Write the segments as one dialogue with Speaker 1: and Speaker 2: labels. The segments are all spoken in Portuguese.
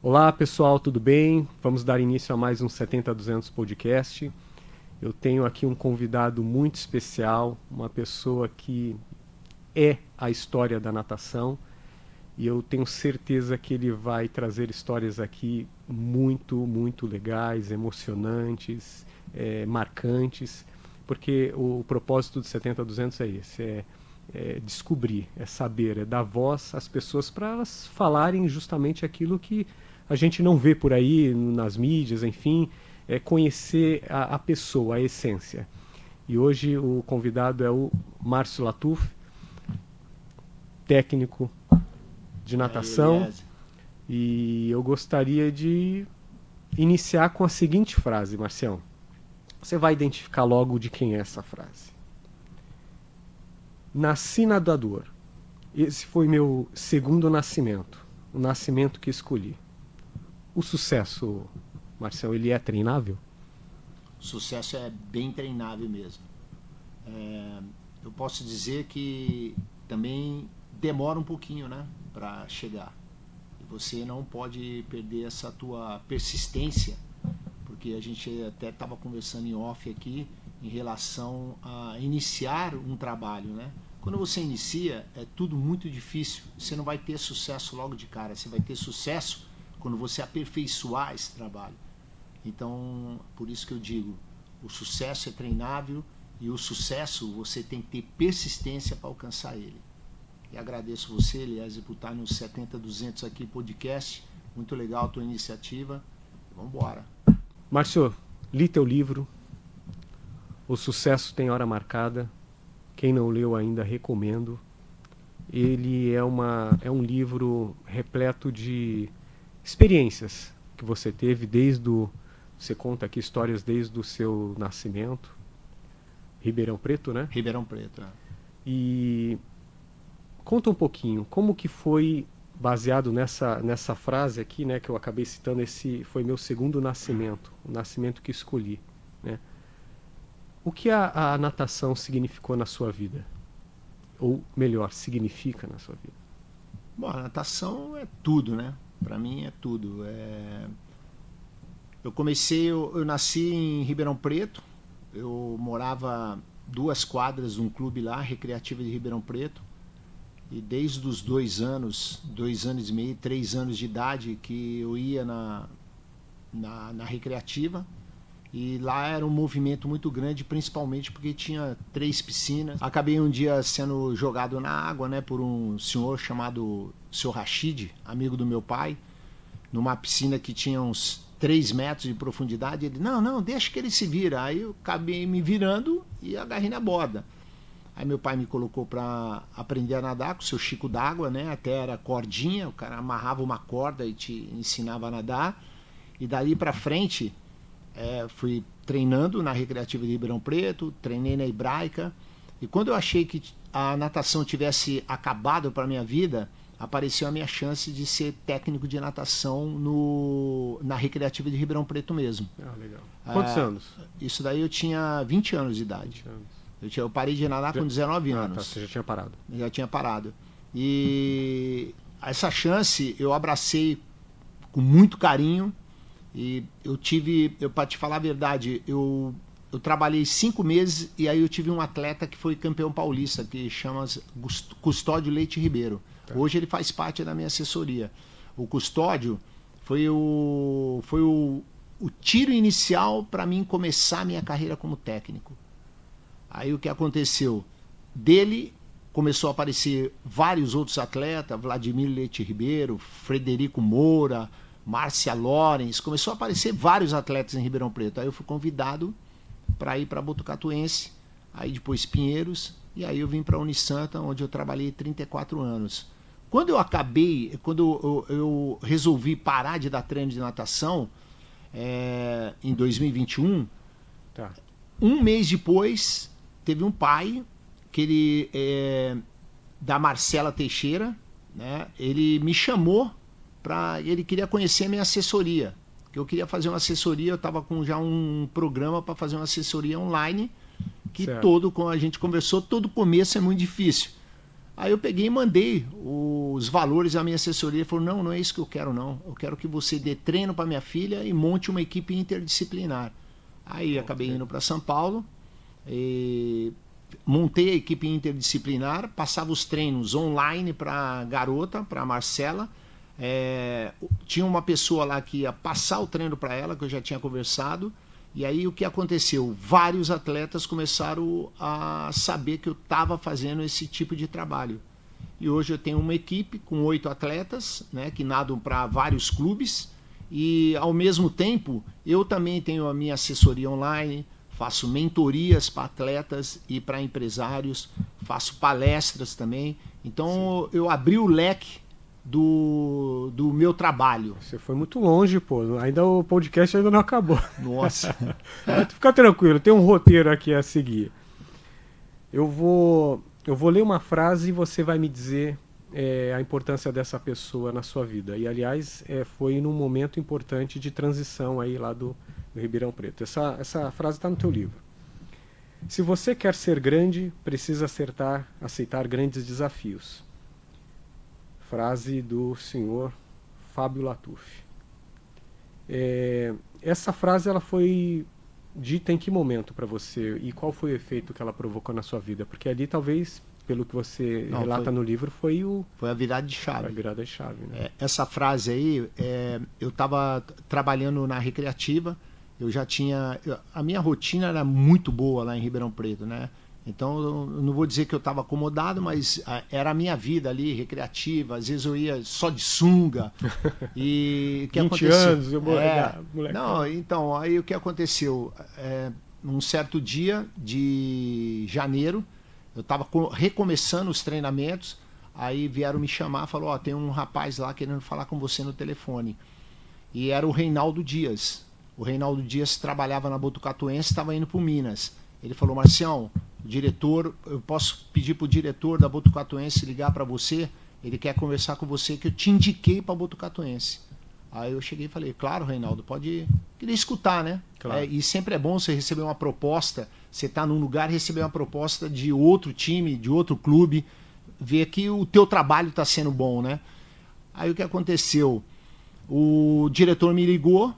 Speaker 1: Olá pessoal, tudo bem? Vamos dar início a mais um 70-200 podcast. Eu tenho aqui um convidado muito especial, uma pessoa que é a história da natação e eu tenho certeza que ele vai trazer histórias aqui muito legais, emocionantes, marcantes, porque o propósito do 70-200 é esse, é descobrir, é saber, é dar voz às pessoas para elas falarem justamente aquilo que a gente não vê por aí nas mídias, enfim, é conhecer a pessoa, a essência. E hoje o convidado é o Márcio Latuf, técnico de natação, e eu gostaria de iniciar com a seguinte frase, Marcião. Você vai identificar logo de quem é essa frase. Nasci nadador. Esse foi meu segundo nascimento, o nascimento que escolhi. O sucesso, Marcelo, ele é treinável?
Speaker 2: O sucesso é bem treinável mesmo. Eu posso dizer que também demora um pouquinho, né, para chegar. E você não pode perder essa tua persistência, porque a gente até estava conversando em off aqui em relação a iniciar um trabalho, né? Quando você inicia, é tudo muito difícil. Você não vai ter sucesso logo de cara. Você vai ter sucesso quando você aperfeiçoar esse trabalho. Então, por isso que eu digo, o sucesso é treinável e o sucesso você tem que ter persistência para alcançar ele. E agradeço você, Elias, por estar no 70-200 aqui podcast. Muito legal a tua iniciativa. Vamos embora.
Speaker 1: Márcio, li teu livro, O Sucesso Tem Hora Marcada. Quem não leu ainda, recomendo. Ele é um livro repleto de experiências que você teve você conta aqui histórias desde o seu nascimento. Ribeirão Preto, né?
Speaker 2: Ribeirão Preto, é.
Speaker 1: E conta um pouquinho, como que foi, baseado nessa frase aqui, né, que eu acabei citando, esse foi meu segundo nascimento, o nascimento que escolhi, né? O que a natação significou na sua vida? Ou melhor, significa na sua vida?
Speaker 2: Bom, a natação é tudo, né? Para mim é tudo. Eu nasci em Ribeirão Preto, eu morava 2 quadras de um clube lá, Recreativa de Ribeirão Preto, e desde os 2 anos e meio, 3 anos de idade que eu ia na Recreativa, e lá era um movimento muito grande, principalmente porque tinha 3 piscinas. Acabei um dia sendo jogado na água, né, por um senhor chamado Sr. Rashid, amigo do meu pai, numa piscina que tinha uns 3 metros de profundidade. Ele, não, deixa que ele se vira. Aí eu acabei me virando e agarrei na borda. Aí meu pai me colocou para aprender a nadar com o seu Chico d'água, né? Até era cordinha, o cara amarrava uma corda e te ensinava a nadar. E dali para frente, fui treinando na Recreativa de Ribeirão Preto, treinei na Hebraica. E quando eu achei que a natação tivesse acabado para minha vida, apareceu a minha chance de ser técnico de natação na Recreativa de Ribeirão Preto mesmo.
Speaker 1: Ah, legal. Quantos anos?
Speaker 2: Isso daí eu tinha 20 anos de idade.
Speaker 1: 20 anos.
Speaker 2: Eu parei de nadar com 19 anos.
Speaker 1: Tá, você já tinha parado.
Speaker 2: Já tinha parado. E essa chance eu abracei com muito carinho. E para te falar a verdade, eu trabalhei 5 meses e aí eu tive um atleta que foi campeão paulista, que chama Custódio Leite Ribeiro. Tá. Hoje ele faz parte da minha assessoria. O Custódio foi o tiro inicial para mim começar a minha carreira como técnico. Aí o que aconteceu? Dele começou a aparecer vários outros atletas, Vladimir Leite Ribeiro, Frederico Moura, Márcia Lorenz, começou a aparecer vários atletas em Ribeirão Preto. Aí eu fui convidado para ir para Botucatuense, aí depois Pinheiros, e aí eu vim para a Unisanta, onde eu trabalhei 34 anos. Quando eu resolvi parar de dar treino de natação, em 2021, tá. Um mês depois, teve um pai, que da Marcela Teixeira, né, ele me chamou, ele queria conhecer a minha assessoria, que eu queria fazer uma assessoria, eu estava com já um programa para fazer uma assessoria online, que como a gente conversou, todo começo é muito difícil. Aí eu peguei e mandei os valores à minha assessoria. Ele falou, não, não é isso que eu quero não. Eu quero que você dê treino para minha filha e monte uma equipe interdisciplinar. Aí acabei indo para São Paulo, montei a equipe interdisciplinar, passava os treinos online para a garota, para a Marcela. Tinha uma pessoa lá que ia passar o treino para ela, que eu já tinha conversado. E aí o que aconteceu? Vários atletas começaram a saber que eu estava fazendo esse tipo de trabalho. E hoje eu tenho uma equipe com 8 atletas, né, que nadam para vários clubes. E ao mesmo tempo eu também tenho a minha assessoria online, faço mentorias para atletas e para empresários, faço palestras também. Então eu abri o leque do meu trabalho.
Speaker 1: Você foi muito longe, pô. Ainda o podcast ainda não acabou.
Speaker 2: Nossa.
Speaker 1: Mas fica tranquilo, tem um roteiro aqui a seguir. Eu vou ler uma frase e você vai me dizer a importância dessa pessoa na sua vida. E aliás, foi num momento importante de transição aí lá do Ribeirão Preto. Essa frase está no teu livro. Se você quer ser grande, precisa aceitar grandes desafios. Frase do senhor Fábio Latuf. Essa frase ela foi dita em que momento para você e qual foi o efeito que ela provocou na sua vida? Porque ali talvez, pelo que você relata no livro, foi
Speaker 2: a virada de chave.
Speaker 1: A virada de chave, né?
Speaker 2: Essa frase aí, eu estava trabalhando na Recreativa, eu já tinha... A minha rotina era muito boa lá em Ribeirão Preto, né? Então, eu não vou dizer que eu estava acomodado, mas era a minha vida ali, recreativa. Às vezes eu ia só de sunga. E o que
Speaker 1: 20
Speaker 2: aconteceu?
Speaker 1: anos, eu moleque.
Speaker 2: Não, então, aí o que aconteceu? Um certo dia de janeiro, eu estava recomeçando os treinamentos, aí vieram me chamar, falou, ó, tem um rapaz lá querendo falar com você no telefone. E era o Reinaldo Dias. O Reinaldo Dias trabalhava na Botucatuense, estava indo para o Minas. Ele falou, Marcião, diretor, eu posso pedir para o diretor da Botucatuense ligar para você? Ele quer conversar com você, que eu te indiquei para a Botucatuense. Aí eu cheguei e falei, claro, Reinaldo, pode... Queria escutar, né?
Speaker 1: Claro.
Speaker 2: E sempre é bom você receber uma proposta, você tá num lugar e receber uma proposta de outro time, de outro clube, ver que o teu trabalho está sendo bom, né? Aí o que aconteceu? O diretor me ligou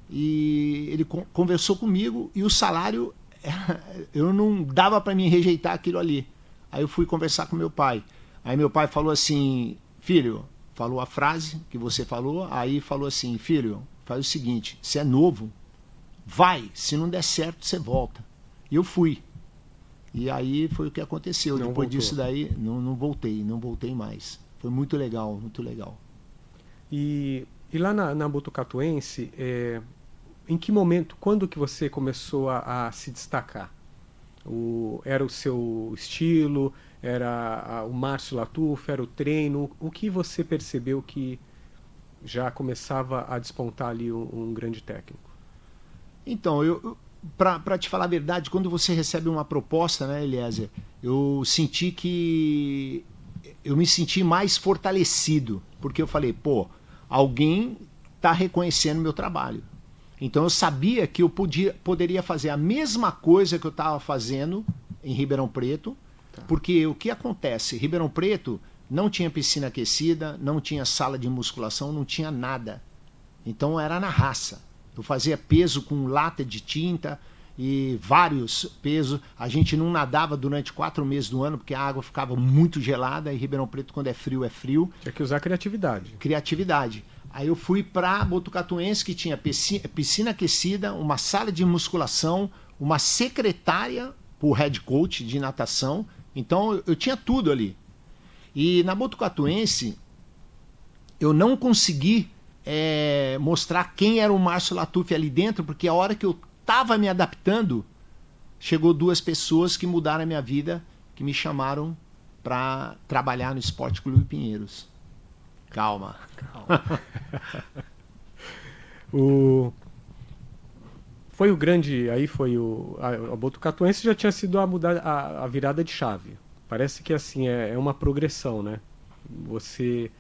Speaker 2: e ele conversou comigo e o salário... eu não dava para mim rejeitar aquilo ali. Aí eu fui conversar com meu pai. Aí meu pai falou assim, filho, falou a frase que você falou, aí falou assim, filho, faz o seguinte, você é novo, vai, se não der certo você volta. E eu fui. E aí foi o que aconteceu.
Speaker 1: Não
Speaker 2: Depois
Speaker 1: voltou.
Speaker 2: disso daí, não voltei mais. Foi muito legal, muito legal.
Speaker 1: E lá na Botucatuense, em que momento, quando que você começou a se destacar? Era o seu estilo? Era o Márcio Latuf? Era o treino? O que você percebeu que já começava a despontar ali um grande técnico?
Speaker 2: Então, para te falar a verdade, quando você recebe uma proposta, né, Eliezer, eu me senti mais fortalecido, porque eu falei, pô, alguém está reconhecendo meu trabalho. Então eu sabia que eu poderia fazer a mesma coisa que eu estava fazendo em Ribeirão Preto, porque o que acontece? Ribeirão Preto não tinha piscina aquecida, não tinha sala de musculação, não tinha nada. Então era na raça. Eu fazia peso com lata de tinta e vários pesos. A gente não nadava durante 4 meses do ano, porque a água ficava muito gelada, e Ribeirão Preto, quando é frio, é frio.
Speaker 1: Tinha que usar criatividade.
Speaker 2: Criatividade. Aí eu fui para Botucatuense, que tinha piscina aquecida, uma sala de musculação, uma secretária para o head coach de natação. Então eu tinha tudo ali. E na Botucatuense eu não consegui mostrar quem era o Márcio Latuf ali dentro, porque a hora que eu estava me adaptando, chegou 2 pessoas que mudaram a minha vida, que me chamaram para trabalhar no Esporte Clube Pinheiros. Calma.
Speaker 1: Foi o grande. Aí foi a Botucatuense já tinha sido a virada de chave. Parece que assim é uma progressão, né? Você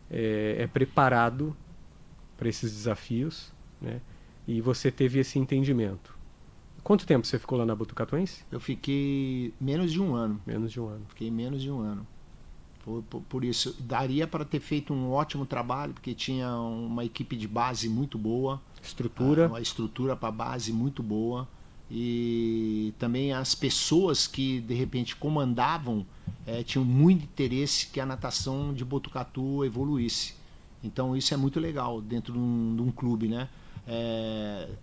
Speaker 1: é preparado para esses desafios, né? E você teve esse entendimento. Quanto tempo você ficou lá na Botucatuense?
Speaker 2: Eu fiquei menos de um ano.
Speaker 1: Menos de um ano.
Speaker 2: Fiquei menos de um ano. Por isso, daria para ter feito um ótimo trabalho, porque tinha uma equipe de base muito boa, uma estrutura para base muito boa, e também as pessoas que de repente comandavam tinham muito interesse que a natação de Botucatu evoluísse. Então isso é muito legal dentro de um clube, né?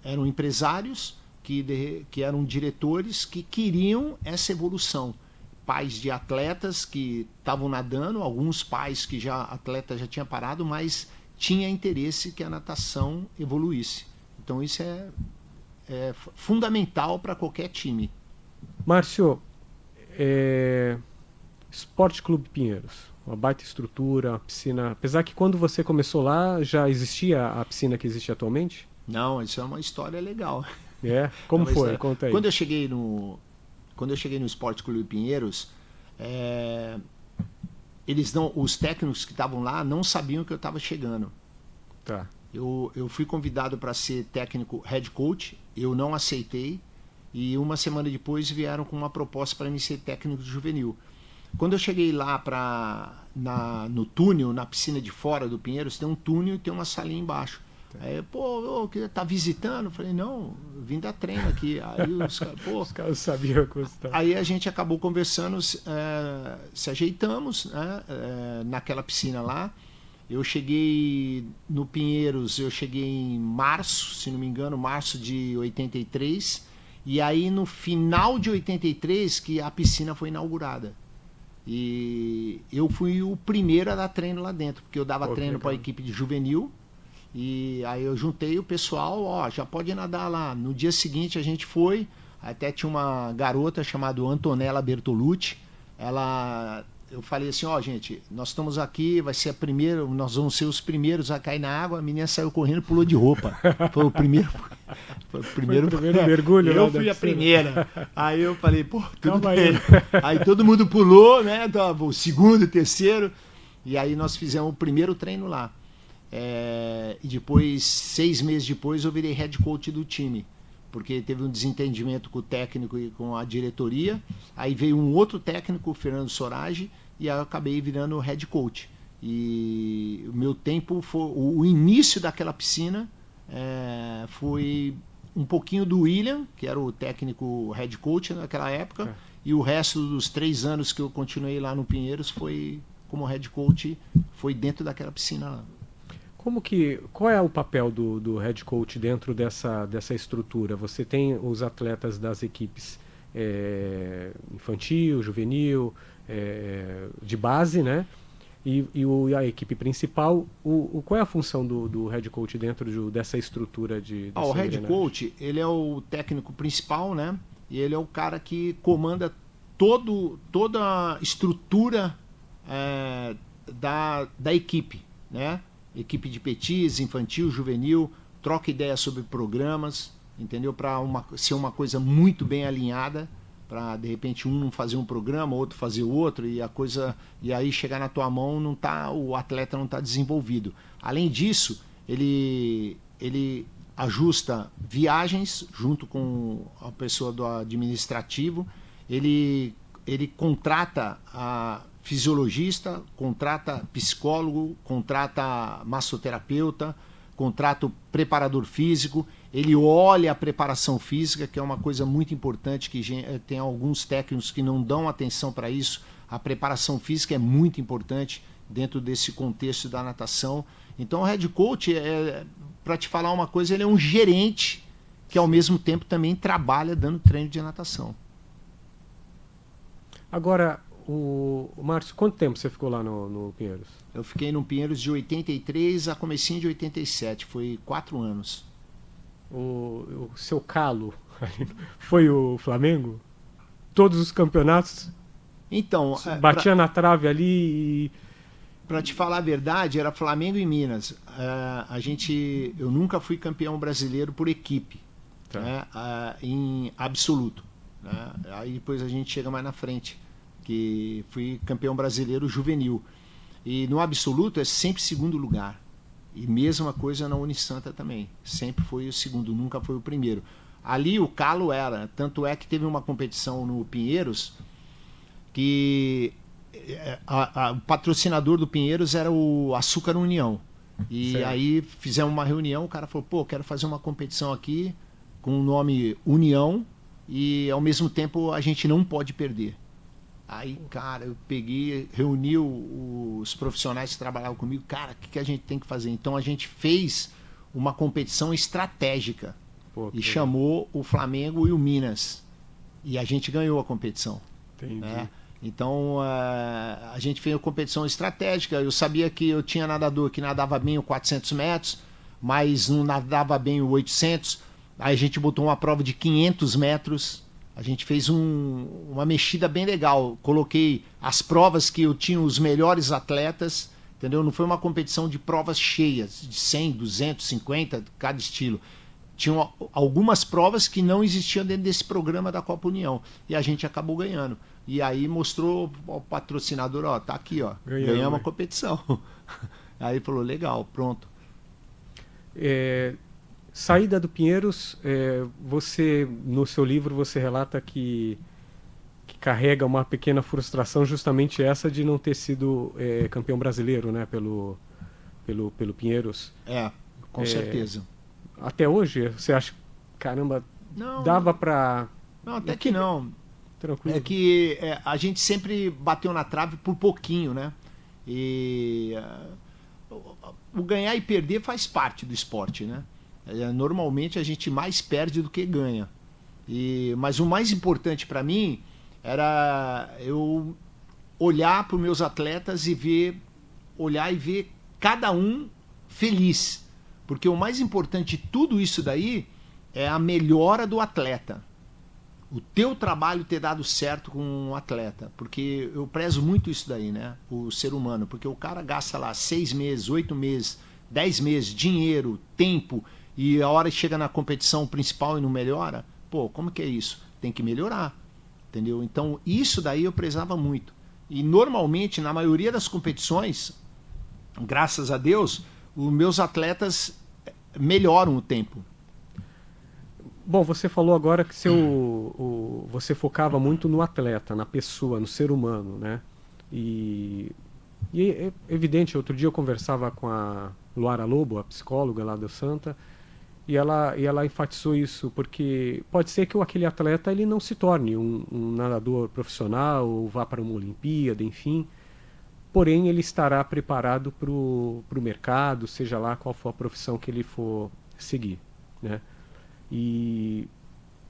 Speaker 2: Eram empresários que eram diretores que queriam essa evolução. Pais de atletas que estavam nadando, alguns pais que atleta já tinha parado, mas tinha interesse que a natação evoluísse. Então isso é fundamental para qualquer time.
Speaker 1: Márcio, Esporte Clube Pinheiros, uma baita estrutura, uma piscina. Apesar que quando você começou lá já existia a piscina que existe atualmente?
Speaker 2: Não, isso é uma história legal.
Speaker 1: Como foi? Conta aí.
Speaker 2: Quando eu cheguei no Esporte Clube Pinheiros, os técnicos que estavam lá não sabiam que eu estava chegando.
Speaker 1: Tá.
Speaker 2: Eu fui convidado para ser técnico head coach, eu não aceitei, e uma semana depois vieram com uma proposta para mim ser técnico juvenil. Quando eu cheguei lá no túnel, na piscina de fora do Pinheiros, tem um túnel e tem uma salinha embaixo. Aí, tá visitando? Eu falei, não, eu vim dar treino aqui. Aí
Speaker 1: os caras sabiam que você estava.
Speaker 2: Aí a gente acabou conversando, se ajeitamos, né, naquela piscina lá. Eu cheguei no Pinheiros, eu cheguei em março, se não me engano, março de 83. E aí no final de 83 que a piscina foi inaugurada. E eu fui o primeiro a dar treino lá dentro, porque eu dava treino para a equipe de juvenil. E aí eu juntei o pessoal, já pode nadar lá. No dia seguinte a gente foi, até tinha uma garota chamada Antonella Bertolucci. Eu falei assim, gente, nós estamos aqui, vai ser nós vamos ser os primeiros a cair na água. A menina saiu correndo e pulou de roupa. Foi o primeiro
Speaker 1: mergulho.
Speaker 2: Eu fui a primeira. Aí eu falei, tudo bem. Aí todo mundo pulou, né? O segundo, o terceiro. E aí nós fizemos o primeiro treino lá. E depois, 6 meses depois, eu virei head coach do time, porque teve um desentendimento com o técnico e com a diretoria. Aí veio um outro técnico, o Fernando Sorage, e aí eu acabei virando head coach. E o meu tempo foi o início daquela piscina, foi um pouquinho do William, que era o técnico head coach naquela época, e o resto dos 3 anos que eu continuei lá no Pinheiros foi como head coach, foi dentro daquela piscina lá.
Speaker 1: Qual é o papel do head coach dentro dessa estrutura? Você tem os atletas das equipes infantil, juvenil, de base, né? E a equipe principal. Qual é a função do head coach dentro dessa estrutura de
Speaker 2: o head coach, ele é o técnico principal, né? E ele é o cara que comanda toda a estrutura da equipe, né? Equipe de petis, infantil, juvenil, troca ideias sobre programas, entendeu? Para ser uma coisa muito bem alinhada, para de repente um fazer um programa, outro fazer outro, e aí chegar na tua mão o atleta não está desenvolvido. Além disso, ele ajusta viagens junto com a pessoa do administrativo, ele contrata a fisiologista, contrata psicólogo, contrata massoterapeuta, contrata o preparador físico, ele olha a preparação física, que é uma coisa muito importante, que tem alguns técnicos que não dão atenção para isso. A preparação física é muito importante dentro desse contexto da natação. Então o head coach, para te falar uma coisa, ele é um gerente que ao mesmo tempo também trabalha dando treino de natação.
Speaker 1: Agora, Márcio, quanto tempo você ficou lá no Pinheiros?
Speaker 2: Eu fiquei no Pinheiros de 83 a comecinho de 87, foi 4 anos.
Speaker 1: O seu calo foi o Flamengo? Todos os campeonatos?
Speaker 2: Então,
Speaker 1: batia na trave ali e...
Speaker 2: Para te falar a verdade, era Flamengo e Minas. Eu nunca fui campeão brasileiro por equipe, tá, né, em absoluto, né? Aí depois a gente chega mais na frente, que fui campeão brasileiro juvenil. E no absoluto é sempre segundo lugar. E mesma coisa na Unisanta também. Sempre foi o segundo, nunca foi o primeiro. Ali o calo era. Tanto é que teve uma competição no Pinheiros que o patrocinador do Pinheiros era o Açúcar União. E
Speaker 1: certo.
Speaker 2: aí fizemos uma reunião, o cara falou, pô, quero fazer uma competição aqui com o nome União e ao mesmo tempo a gente não pode perder. Aí, cara, eu peguei, reuni os profissionais que trabalhavam comigo, cara, o que a gente tem que fazer? Então a gente fez uma competição estratégica.
Speaker 1: Pô,
Speaker 2: E chamou o Flamengo e o Minas. E a gente ganhou a competição.
Speaker 1: Entendi.
Speaker 2: Né? Então a gente fez uma competição estratégica. Eu sabia que eu tinha nadador que nadava bem o 400 metros, mas não nadava bem o 800. Aí a gente botou uma prova de 500 metros. A gente fez uma mexida bem legal. Coloquei as provas que eu tinha os melhores atletas. Entendeu? Não foi uma competição de provas cheias, de 100, 250, cada estilo. Tinham algumas provas que não existiam dentro desse programa da Copa União. E a gente acabou ganhando. E aí mostrou ao patrocinador, ó, tá aqui, ó. Ganhamos a competição. Aí ele falou, legal, pronto.
Speaker 1: Saída do Pinheiros, você, no seu livro, você relata que carrega uma pequena frustração, justamente essa de não ter sido campeão brasileiro, né, pelo Pinheiros.
Speaker 2: Com certeza.
Speaker 1: Até hoje, você acha, caramba,
Speaker 2: não,
Speaker 1: dava pra...
Speaker 2: Não, até que não.
Speaker 1: Tranquilo.
Speaker 2: É que a gente sempre bateu na trave por pouquinho, né? E o ganhar e perder faz parte do esporte, né? Normalmente a gente mais perde do que ganha. Mas o mais importante para mim era eu olhar para os meus atletas e olhar e ver cada um feliz. Porque o mais importante de tudo isso daí é a melhora do atleta. O teu trabalho ter dado certo com um atleta. Porque eu prezo muito isso daí, né? O ser humano. Porque o cara gasta lá 6 meses, 8 meses, 10 meses, dinheiro, tempo, e a hora que chega na competição principal e não melhora, pô, como que é isso? Tem que melhorar. Entendeu? Então, isso daí eu prezava muito. E normalmente, na maioria das competições, graças a Deus, os meus atletas melhoram o tempo.
Speaker 1: Bom, você falou agora que você focava muito no atleta, na pessoa, no ser humano, né? E é evidente, outro dia eu conversava com a Luara Lobo, a psicóloga lá do Santa, e ela enfatizou isso, porque pode ser que aquele atleta ele não se torne um nadador profissional, ou vá para uma Olimpíada, enfim, porém ele estará preparado para o mercado, seja lá qual for a profissão que ele for seguir, né? E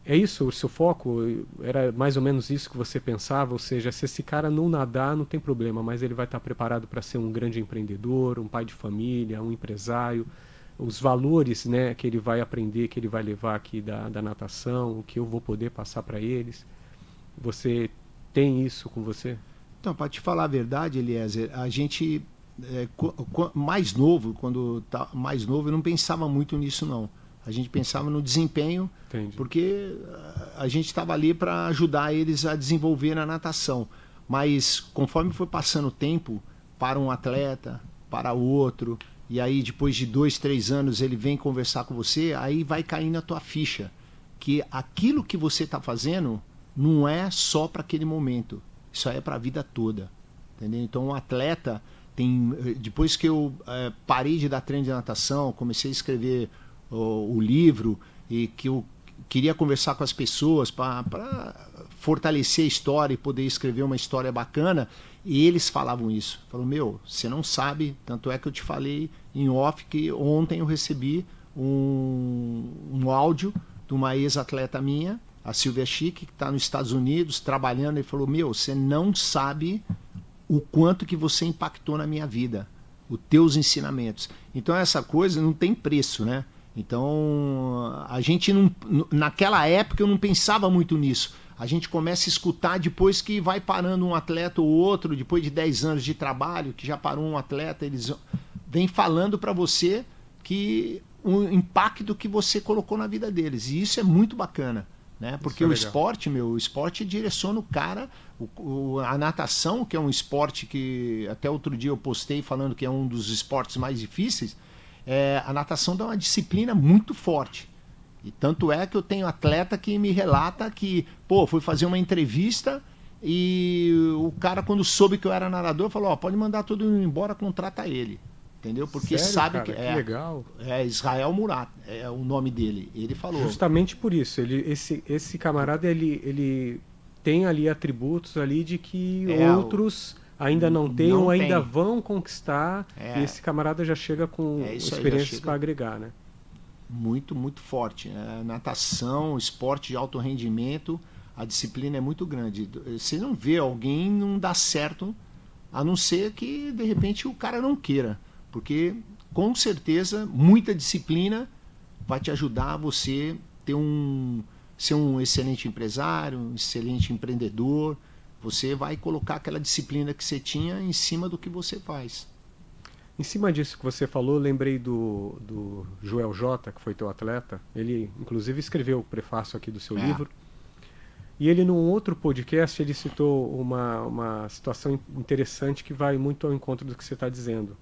Speaker 1: é isso, o seu foco era mais ou menos isso que você pensava, ou seja, se esse cara não nadar, não tem problema, mas ele vai estar preparado para ser um grande empreendedor, um pai de família, um empresário, os valores, né, que ele vai aprender, que ele vai levar aqui da natação, o que eu vou poder passar para eles. Você tem isso com você?
Speaker 2: Então, para te falar a verdade, Eliezer, a gente mais novo, quando tá mais novo, eu não pensava muito nisso não. A gente pensava no desempenho.
Speaker 1: Entendi.
Speaker 2: Porque a gente estava ali para ajudar eles a desenvolver a natação. Mas conforme foi passando o tempo, para um atleta, para outro, e aí depois de 2, 3 anos ele vem conversar com você, aí vai caindo a tua ficha. Que aquilo que você está fazendo não é só para aquele momento. Isso aí é para a vida toda. Entendeu? Então um atleta tem... Depois que eu parei de dar treino de natação, comecei a escrever o livro, e que eu queria conversar com as pessoas para fortalecer a história e poder escrever uma história bacana, e eles falavam isso. Falaram, meu, você não sabe, tanto é que eu te falei em off que ontem eu recebi um áudio de uma ex-atleta minha, a Silvia Chique, que está nos Estados Unidos trabalhando, e falou, meu, você não sabe o quanto que você impactou na minha vida, os teus ensinamentos. Então essa coisa não tem preço, né? Então, a gente não, naquela época eu não pensava muito nisso. A gente começa a escutar depois que vai parando um atleta ou outro, depois de 10 anos de trabalho, que já parou um atleta, eles vêm falando para você que o impacto que você colocou na vida deles. E isso é muito bacana, né? Porque o esporte, o esporte direciona o cara, a natação, que é um esporte que até outro dia eu postei falando que é um dos esportes mais difíceis. A natação dá uma disciplina muito forte. E tanto é que eu tenho atleta que me relata que, pô, fui fazer uma entrevista E o cara, quando soube que eu era nadador, falou: ó, pode mandar todo mundo embora, contrata ele. Entendeu? Porque
Speaker 1: Sério,
Speaker 2: sabe
Speaker 1: cara?
Speaker 2: que
Speaker 1: Que legal.
Speaker 2: é Israel Murat, é o nome dele. Ele falou.
Speaker 1: Justamente por isso, esse camarada ele tem ali atributos ali de que outros ainda não têm ou
Speaker 2: não
Speaker 1: ainda
Speaker 2: tem.
Speaker 1: vão conquistar, e esse camarada já chega com
Speaker 2: Isso aí,
Speaker 1: experiências para agregar, né?
Speaker 2: Muito, muito forte. Natação, esporte de alto rendimento, a disciplina é muito grande. Você não vê alguém não dar certo, a não ser que de repente o cara não queira, porque com certeza muita disciplina vai te ajudar a você ser um excelente empresário, um excelente empreendedor. Você vai colocar aquela disciplina que você tinha em cima do que você faz.
Speaker 1: Em cima disso que você falou, lembrei do Joel J, que foi teu atleta. Ele, inclusive, escreveu o prefácio aqui do seu livro. E ele, num outro podcast, ele citou uma situação interessante que vai muito ao encontro do que você está dizendo.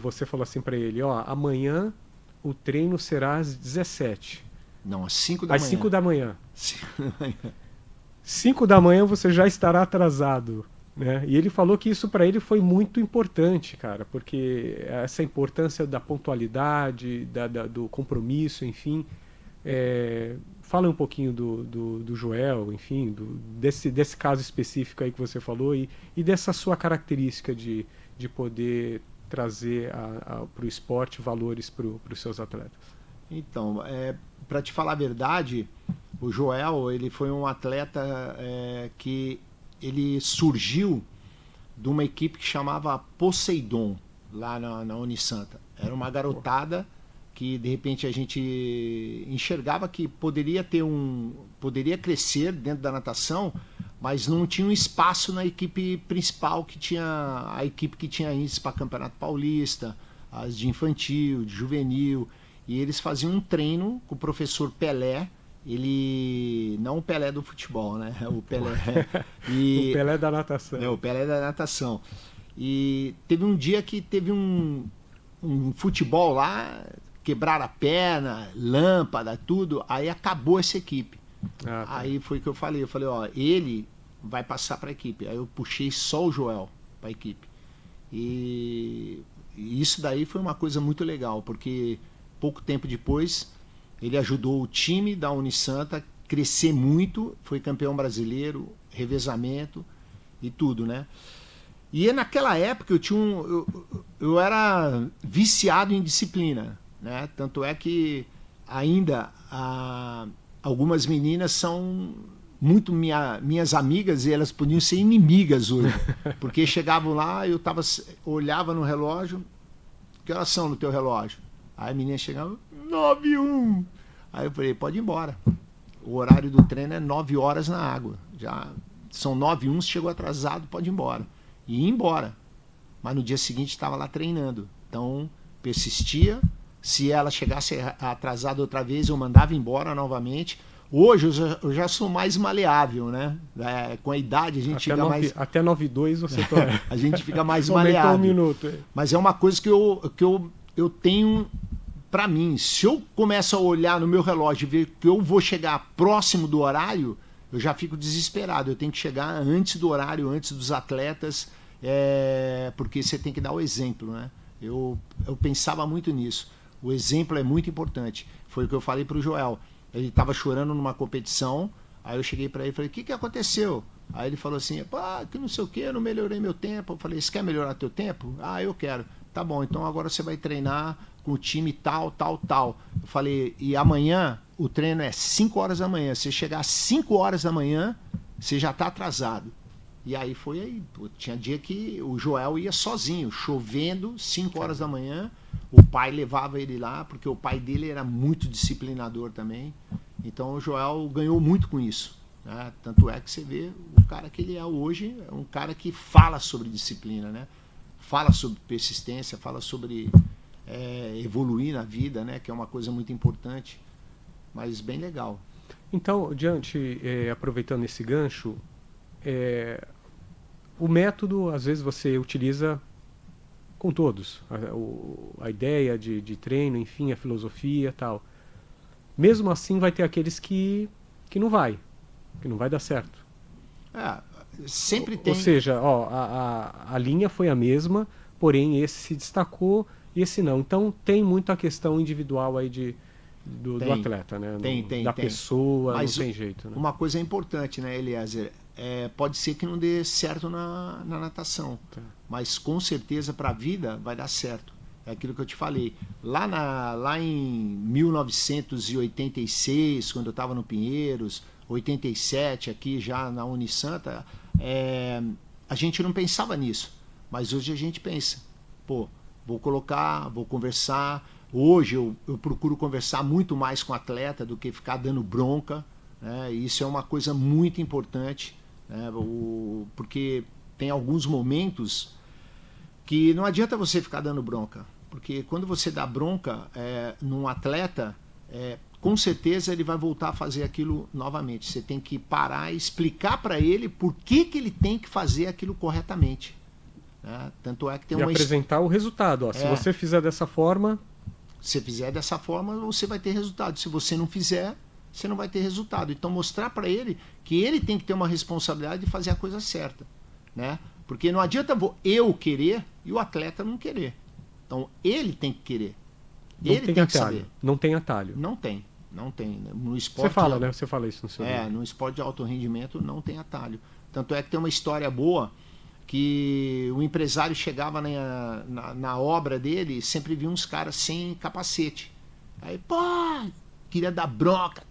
Speaker 1: Você falou assim para ele: ó, amanhã o treino será às 17.
Speaker 2: Não, às 5 da manhã.
Speaker 1: Às 5 da manhã. 5 da manhã você já estará atrasado. Né? E ele falou que isso para ele foi muito importante, cara, porque essa importância da pontualidade, do compromisso, enfim. Fala um pouquinho do Joel, enfim, desse caso específico aí que você falou e dessa sua característica de poder trazer para o esporte valores para os seus atletas.
Speaker 2: Então, para te falar a verdade, o Joel ele foi um atleta que ele surgiu de uma equipe que chamava Poseidon, lá na Unisanta. Era uma garotada que de repente a gente enxergava que poderia crescer dentro da natação, mas não tinha um espaço na equipe principal, a equipe que tinha índice para Campeonato Paulista, as de infantil, de juvenil, e eles faziam um treino com o professor Pelé. Ele não o Pelé do futebol, né? O Pelé
Speaker 1: o Pelé da natação.
Speaker 2: O Pelé da natação. E teve um dia que teve um futebol lá, quebraram a perna, lâmpada, tudo. Aí acabou essa equipe.
Speaker 1: Tá.
Speaker 2: Aí foi o que eu falei, ó, ele vai passar para a equipe. Aí eu puxei só o Joel para a equipe. E isso daí foi uma coisa muito legal, porque pouco tempo depois ele ajudou o time da Unisanta a crescer muito, foi campeão brasileiro, revezamento e tudo, né? E naquela época eu era viciado em disciplina, né? Tanto é que ainda algumas meninas são muito minhas amigas e elas podiam ser inimigas hoje, porque chegavam lá, olhava no relógio, que horas são no teu relógio? Aí a menina chegava, 9h01. Aí eu falei, pode ir embora. O horário do treino é 9 horas na água. Já são 9h01, chegou atrasado, pode ir embora. E ia embora. Mas no dia seguinte estava lá treinando. Então, persistia. Se ela chegasse atrasada outra vez, eu mandava embora novamente. Hoje eu já sou mais maleável, né? Com a idade a gente fica mais...
Speaker 1: Até 9h02 você
Speaker 2: a gente fica mais maleável.
Speaker 1: Um minuto.
Speaker 2: Mas é uma coisa que eu tenho para mim. Se eu começo a olhar no meu relógio e ver que eu vou chegar próximo do horário, eu já fico desesperado. Eu tenho que chegar antes do horário, antes dos atletas, porque você tem que dar o exemplo, né? Eu pensava muito nisso. O exemplo é muito importante. Foi o que eu falei para o Joel. Ele estava chorando numa competição, aí eu cheguei para ele e falei, o que aconteceu? Aí ele falou assim, que não sei o que, eu não melhorei meu tempo. Eu falei, você quer melhorar teu tempo? Ah, eu quero. Tá bom, então agora você vai treinar com o time tal. Eu falei, e amanhã o treino é 5 horas da manhã. Se chegar às 5 horas da manhã, você já está atrasado. E aí foi aí. Tinha dia que o Joel ia sozinho, chovendo, 5 horas da manhã. O pai levava ele lá, porque o pai dele era muito disciplinador também. Então o Joel ganhou muito com isso, né? Tanto é que você vê o cara que ele é hoje, é um cara que fala sobre disciplina, né? Fala sobre persistência, fala sobre evoluir na vida, né? Que é uma coisa muito importante, mas bem legal.
Speaker 1: Então, aproveitando esse gancho, o método, às vezes, você utiliza com todos. A ideia de treino, enfim, a filosofia e tal. Mesmo assim, vai ter aqueles que não vai. que não vai dar certo.
Speaker 2: Sempre tem.
Speaker 1: Ou seja, ó, a linha foi a mesma, porém esse se destacou e esse não. Então tem muito a questão individual aí do atleta, né? Da pessoa,
Speaker 2: mas
Speaker 1: não tem jeito. Né?
Speaker 2: Uma coisa importante, né, Eliezer? Pode ser que não dê certo na natação, mas com certeza para a vida vai dar certo. É aquilo que eu te falei. Lá em 1986, quando eu estava no Pinheiros, 87 aqui já na Unisanta, a gente não pensava nisso. Mas hoje a gente pensa, pô, vou conversar. Hoje eu procuro conversar muito mais com o atleta do que ficar dando bronca. Né? Isso é uma coisa muito importante, né? Porque tem alguns momentos que não adianta você ficar dando bronca, porque quando você dá bronca num atleta, com certeza ele vai voltar a fazer aquilo novamente. Você tem que parar e explicar para ele por que ele tem que fazer aquilo corretamente. Né? Tanto é que tem
Speaker 1: e apresentar o resultado. Ó. Se você fizer dessa forma...
Speaker 2: Se fizer dessa forma, você vai ter resultado. Se você não fizer, você não vai ter resultado. Então mostrar para ele que ele tem que ter uma responsabilidade de fazer a coisa certa. Né? Porque não adianta eu querer e o atleta não querer. Então ele tem que querer. Ele tem que saber.
Speaker 1: Não tem atalho.
Speaker 2: Não tem. No esporte,
Speaker 1: você fala, né? Você fala isso no seu livro.
Speaker 2: No esporte de alto rendimento não tem atalho. Tanto é que tem uma história boa que o empresário chegava na obra dele e sempre via uns caras sem capacete. Aí, pô, queria dar bronca,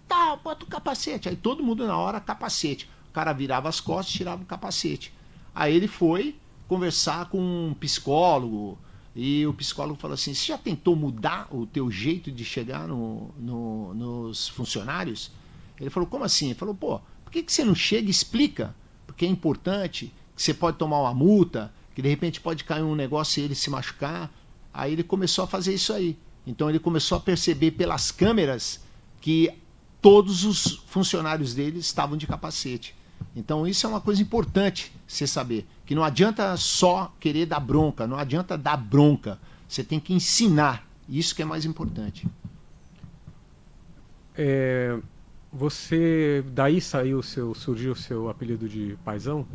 Speaker 2: bota o capacete. Aí todo mundo na hora, capacete. O cara virava as costas e tirava o capacete. Aí ele foi conversar com um psicólogo e o psicólogo falou assim, você já tentou mudar o teu jeito de chegar nos funcionários? Ele falou, como assim? Ele falou, pô, por que você não chega e explica? Porque é importante, que você pode tomar uma multa, que de repente pode cair um negócio e ele se machucar. Aí ele começou a fazer isso aí. Então ele começou a perceber pelas câmeras que todos os funcionários dele estavam de capacete. Então isso é uma coisa importante você saber, que não adianta só querer dar bronca, não adianta dar bronca, você tem que ensinar, isso que é mais importante.
Speaker 1: Você, daí surgiu o seu apelido de Paizão?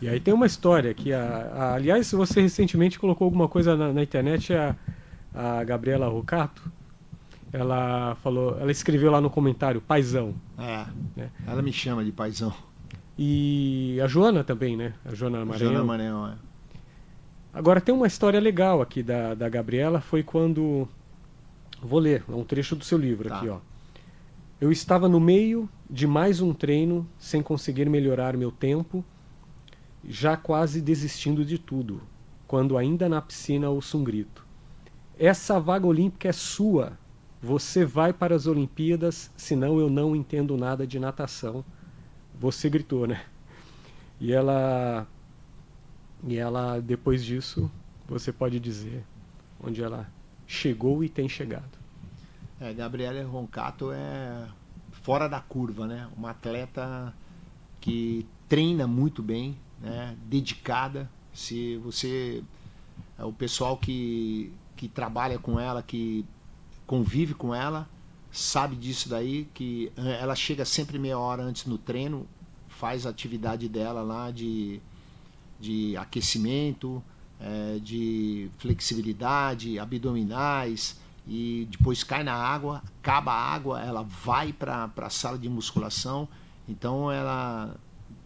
Speaker 1: E aí tem uma história que, aliás, você recentemente colocou alguma coisa na internet, a Gabriela Rucato, ela escreveu lá no comentário, Paizão.
Speaker 2: Né? Ela me chama de Paizão.
Speaker 1: E a Joana também, né? A Joana Maranhão.
Speaker 2: Joana Maranhão,
Speaker 1: Agora tem uma história legal aqui da Gabriela, foi quando... Vou ler, é um trecho do seu livro aqui, ó. Eu estava no meio de mais um treino, sem conseguir melhorar meu tempo, já quase desistindo de tudo, quando ainda na piscina ouço um grito. Essa vaga olímpica é sua. Você vai para as Olimpíadas, senão eu não entendo nada de natação. Você gritou, né? E ela, depois disso, você pode dizer onde ela chegou e tem chegado.
Speaker 2: Gabriela Roncato é fora da curva, né? Uma atleta que treina muito bem, né? Dedicada. Se você... o pessoal que trabalha com ela, que convive com ela, sabe disso daí, que ela chega sempre meia hora antes no treino, faz a atividade dela lá de aquecimento, de flexibilidade, abdominais, e depois cai na água, acaba a água, ela vai para a sala de musculação. Então ela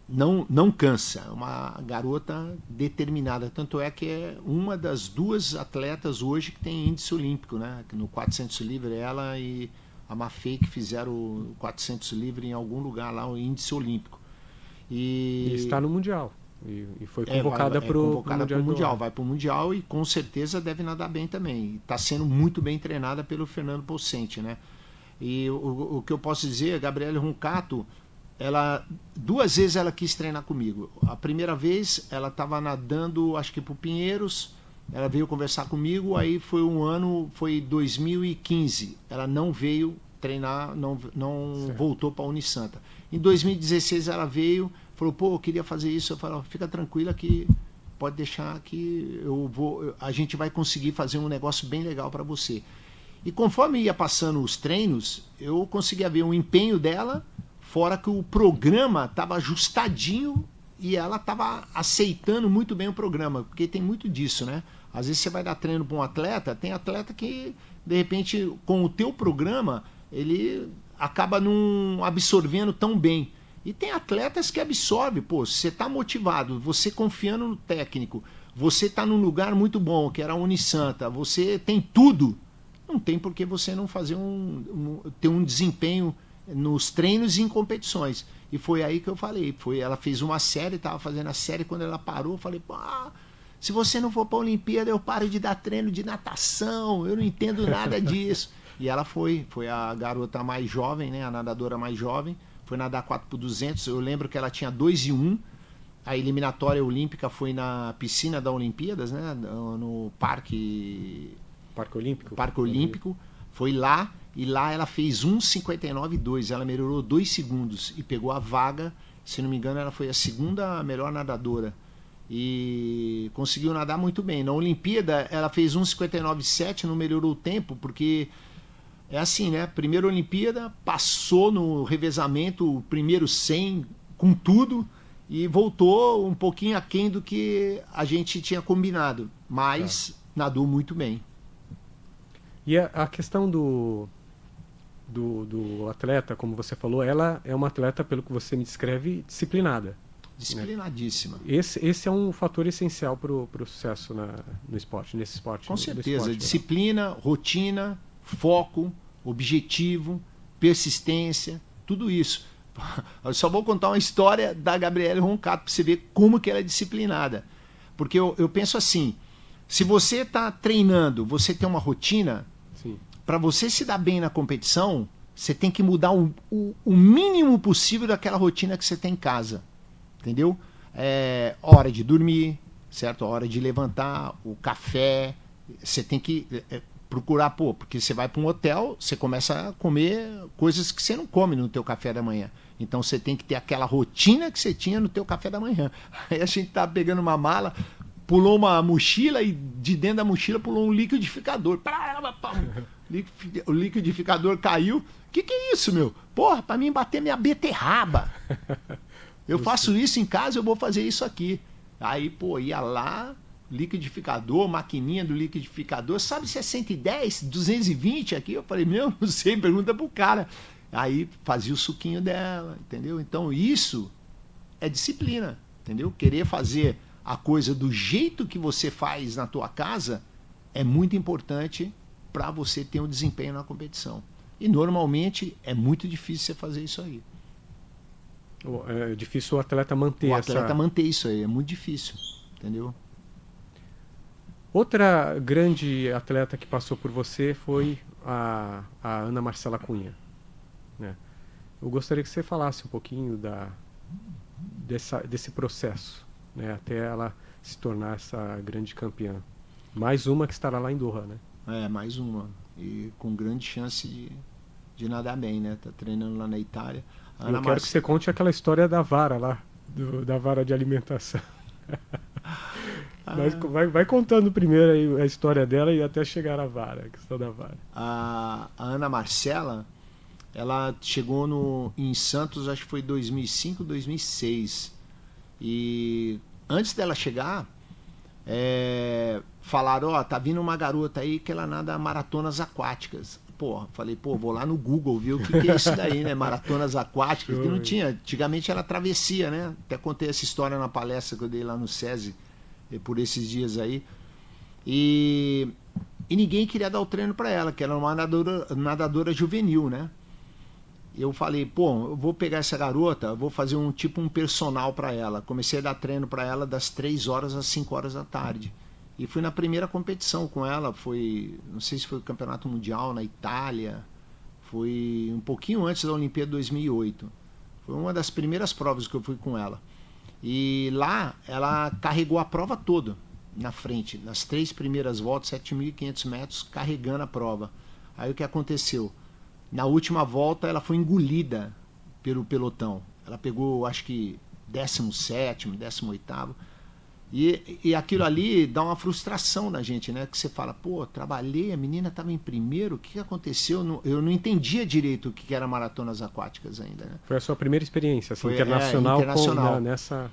Speaker 2: não cansa, é uma garota determinada, tanto é que é uma das duas atletas hoje que tem índice olímpico, né? No 400 livre, ela e a Mafei, que fizeram o 400 livre em algum lugar lá, o índice olímpico. E
Speaker 1: está no Mundial. E foi convocada para o
Speaker 2: Mundial. Vai para o Mundial e com certeza deve nadar bem também. Está sendo muito bem treinada pelo Fernando Pocente, né? E o que eu posso dizer, a Gabriela Roncato, duas vezes ela quis treinar comigo. A primeira vez ela estava nadando, acho que para o Pinheiros, ela veio conversar comigo, aí foi 2015, ela não veio treinar, não voltou para a Unisanta. Em 2016 ela veio, falou, pô, eu queria fazer isso. Eu falei, fica tranquila que pode deixar que a gente vai conseguir fazer um negócio bem legal para você. E conforme ia passando os treinos, eu conseguia ver o empenho dela Fora que o programa estava ajustadinho e ela estava aceitando muito bem o programa, porque tem muito disso, né? Às vezes você vai dar treino para um atleta, tem atleta que, de repente, com o teu programa, ele acaba não absorvendo tão bem. E tem atletas que absorvem, pô, você está motivado, você confiando no técnico, você está num lugar muito bom, que era a Unisanta, você tem tudo, não tem por que você não fazer ter um desempenho nos treinos e em competições. E foi aí que eu falei, ela fez uma série, estava fazendo a série, quando ela parou, eu falei, pô, se você não for para a Olimpíada, eu paro de dar treino de natação, eu não entendo nada disso. E ela foi a garota mais jovem, né, a nadadora mais jovem, foi nadar 4x200, eu lembro que ela tinha 2:1, a eliminatória olímpica foi na piscina da Olimpíadas, né, no Parque Olímpico, foi lá, e lá ela fez 1:59.2, ela melhorou 2 segundos e pegou a vaga, se não me engano ela foi a segunda melhor nadadora, e conseguiu nadar muito bem. Na Olimpíada ela fez 1:59.7, não melhorou o tempo, porque é assim, né? Primeira Olimpíada, passou no revezamento, o primeiro 100 com tudo, e voltou um pouquinho aquém do que a gente tinha combinado, mas nadou muito bem.
Speaker 1: E a questão do atleta, como você falou, ela é uma atleta, pelo que você me descreve, disciplinada.
Speaker 2: Disciplinadíssima.
Speaker 1: Né? Esse é um fator essencial para o sucesso nesse esporte.
Speaker 2: Com certeza,
Speaker 1: esporte,
Speaker 2: disciplina, rotina, foco, objetivo, persistência, tudo isso. Eu só vou contar uma história da Gabriele Roncato para você ver como que ela é disciplinada. Porque eu penso assim, se você está treinando, você tem uma rotina, para você se dar bem na competição, você tem que mudar o mínimo possível daquela rotina que você tem em casa. Entendeu? Hora de dormir, certo? Hora de levantar, o café. Você tem que procurar, porque você vai para um hotel, você começa a comer coisas que você não come no teu café da manhã. Então você tem que ter aquela rotina que você tinha no teu café da manhã. Aí a gente tá pegando uma mala, pulou uma mochila e de dentro da mochila pulou um liquidificador. O liquidificador caiu. Que é isso, meu? Porra, para mim bater minha beterraba. Eu faço isso em casa, eu vou fazer isso aqui. Aí, ia lá, liquidificador, maquininha do liquidificador. Sabe se é 110, 220 aqui? Eu falei, não sei, pergunta pro cara. Aí fazia o suquinho dela, entendeu? Então isso é disciplina, entendeu? Querer fazer a coisa do jeito que você faz na tua casa é muito importante para você ter um desempenho na competição. E normalmente é muito difícil você fazer isso aí.
Speaker 1: É difícil o atleta manter
Speaker 2: manter isso aí, é muito difícil, entendeu?
Speaker 1: Outra grande atleta que passou por você foi a Ana Marcela Cunha, né? Eu gostaria que você falasse um pouquinho desse processo, né, até ela se tornar essa grande campeã. Mais uma que estará lá em Doha, né?
Speaker 2: Mais uma. E com grande chance de nadar bem, né? Tá treinando lá na Itália.
Speaker 1: Eu quero que você conte aquela história da vara lá, da vara de alimentação. Mas vai contando primeiro aí a história dela e até chegar à vara, a questão da vara.
Speaker 2: A Ana Marcela, ela chegou em Santos, acho que foi 2005, 2006. E antes dela chegar, falaram, tá vindo uma garota aí que ela nada maratonas aquáticas. Falei, vou lá no Google ver o que é isso daí, né? Maratonas aquáticas, que não tinha. Antigamente era travessia, né? Até contei essa história na palestra que eu dei lá no SESI, por esses dias aí. E ninguém queria dar o treino para ela, que era uma nadadora juvenil, né? Eu falei, eu vou pegar essa garota, vou fazer um personal para ela. Comecei a dar treino para ela das 3 horas às 5 horas da tarde. E fui na primeira competição com ela, não sei se foi o Campeonato Mundial na Itália, foi um pouquinho antes da Olimpíada 2008. Foi uma das primeiras provas que eu fui com ela. E lá ela carregou a prova toda na frente, nas 3 primeiras voltas, 7.500 metros, carregando a prova. Aí o que aconteceu? Na última volta ela foi engolida pelo pelotão. Ela pegou, acho que 17º, 18º. E aquilo ali dá uma frustração na gente, né? Que você fala, pô, trabalhei, a menina estava em primeiro, o que aconteceu? Eu não entendia direito o que era maratonas aquáticas ainda, né?
Speaker 1: Foi a sua primeira experiência, assim,
Speaker 2: Foi,
Speaker 1: internacional,
Speaker 2: internacional.
Speaker 1: nessa...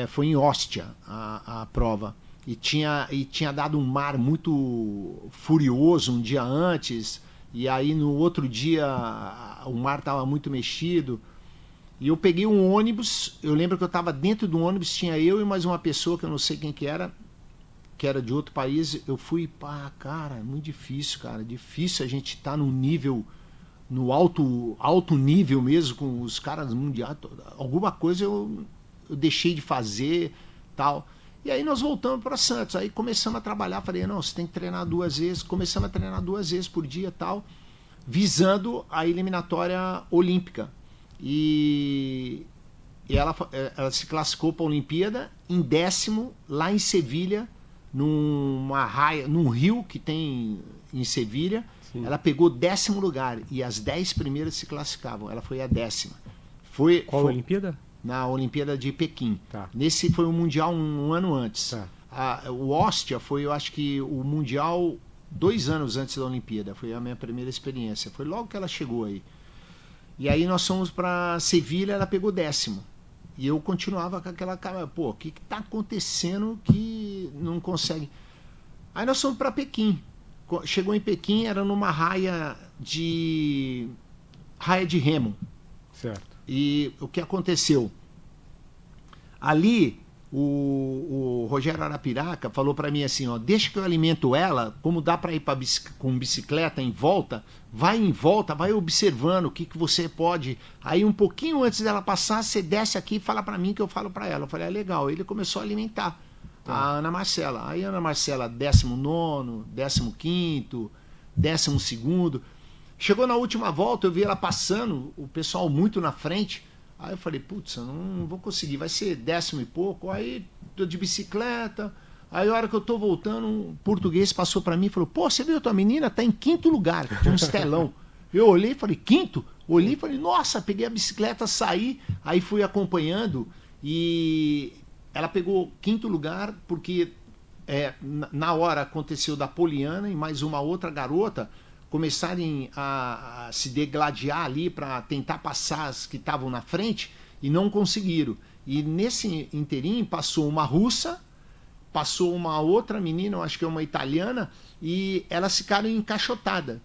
Speaker 2: Foi em Ostia a prova. E tinha dado um mar muito furioso um dia antes, e aí no outro dia o mar estava muito mexido. E eu peguei um ônibus, eu lembro que eu estava dentro do ônibus, tinha eu e mais uma pessoa que eu não sei quem que era de outro país. Eu fui, pá, cara, é muito difícil, cara, difícil a gente estar num nível, no alto nível mesmo, com os caras mundiais. Alguma coisa eu deixei de fazer, tal. E aí nós voltamos para Santos, aí começamos a trabalhar, falei, não, você tem que treinar 2 vezes, começamos a treinar 2 vezes por dia, tal, visando a eliminatória olímpica. E ela se classificou para a Olimpíada em 10º, lá em Sevilha, num rio que tem em Sevilha. Sim. Ela pegou 10º lugar e as 10 primeiras se classificavam. Ela foi a 10ª.
Speaker 1: Qual Olimpíada?
Speaker 2: Na Olimpíada de Pequim.
Speaker 1: Tá.
Speaker 2: Nesse foi o Mundial um ano antes. Tá. O Ostia foi, eu acho que, o Mundial 2 anos antes da Olimpíada. Foi a minha primeira experiência. Foi logo que ela chegou aí. E aí nós fomos para Sevilha, ela pegou 10º. E eu continuava com aquela cara, pô, o que está acontecendo que não consegue? Aí nós fomos para Pequim. Chegou em Pequim, era numa raia de remo.
Speaker 1: Certo.
Speaker 2: E o que aconteceu? Ali, o Rogério Arapiraca falou para mim assim, ó, deixa que eu alimento ela, como dá para ir com bicicleta em volta, vai observando o que você pode. Aí um pouquinho antes dela passar, você desce aqui e fala para mim que eu falo para ela. Eu falei, legal. Ele começou a alimentar a Ana Marcela. Aí a Ana Marcela, 19º, 15º, 12º. Chegou na última volta, eu vi ela passando, o pessoal muito na frente. Aí eu falei, putz, eu não vou conseguir, vai ser 10º e pouco. Aí tô de bicicleta. Aí a hora que eu tô voltando, um português passou para mim e falou, pô, você viu a tua menina? Tá em 5º lugar, tinha um estelão. Eu olhei e falei, 5º? Olhei e falei, nossa, peguei a bicicleta, saí. Aí fui acompanhando e ela pegou 5º lugar porque na hora aconteceu da Poliana e mais uma outra garota começarem a se degladiar ali para tentar passar as que estavam na frente e não conseguiram. E nesse inteirinho passou uma russa, passou uma outra menina, eu acho que é uma italiana, e elas ficaram encaixotadas.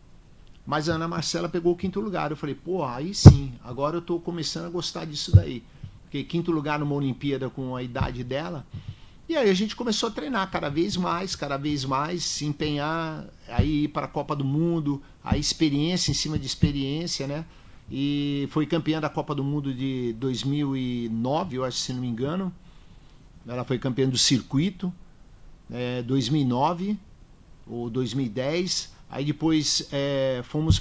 Speaker 2: Mas a Ana Marcela pegou o 5º lugar. Eu falei, pô, aí sim, agora eu estou começando a gostar disso daí. Porque 5º lugar numa Olimpíada com a idade dela. E aí a gente começou a treinar cada vez mais, se empenhar, aí ir para a Copa do Mundo, a experiência em cima de experiência, né? E foi campeã da Copa do Mundo de 2009, eu acho, se não me engano. Ela foi campeã do circuito, 2009 ou 2010. Aí depois fomos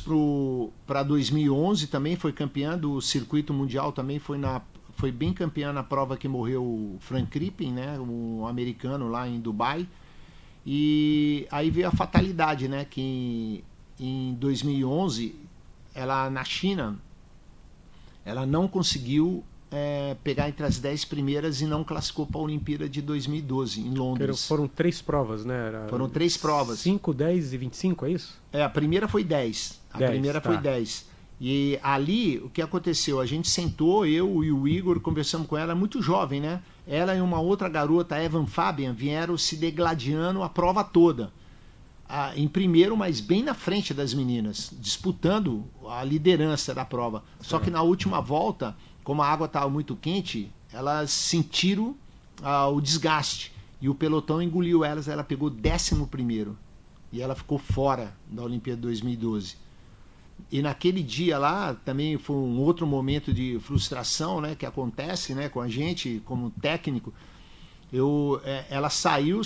Speaker 2: para 2011 também, foi campeã do circuito mundial, também foi bem campeã na prova que morreu o Frank Crippen, né, um americano lá em Dubai. E aí veio a fatalidade, né, que em 2011, ela na China, ela não conseguiu pegar entre as 10 primeiras e não classificou para a Olimpíada de 2012, em Londres.
Speaker 1: Foram 3 provas, né?
Speaker 2: Foram 3 provas.
Speaker 1: 5, 10 e 25, é isso?
Speaker 2: A primeira foi 10. Foi 10. E ali, o que aconteceu? A gente sentou, eu e o Igor, conversamos com ela, muito jovem, né? Ela e uma outra garota, Evan Fabian, vieram se degladiando a prova toda. Em primeiro, mas bem na frente das meninas, disputando a liderança da prova. Só que na última volta, como a água estava muito quente, elas sentiram o desgaste. E o pelotão engoliu elas, ela pegou 11º. E ela ficou fora da Olimpíada 2012. E naquele dia lá também foi um outro momento de frustração, né, que acontece, né, com a gente como técnico. Ela saiu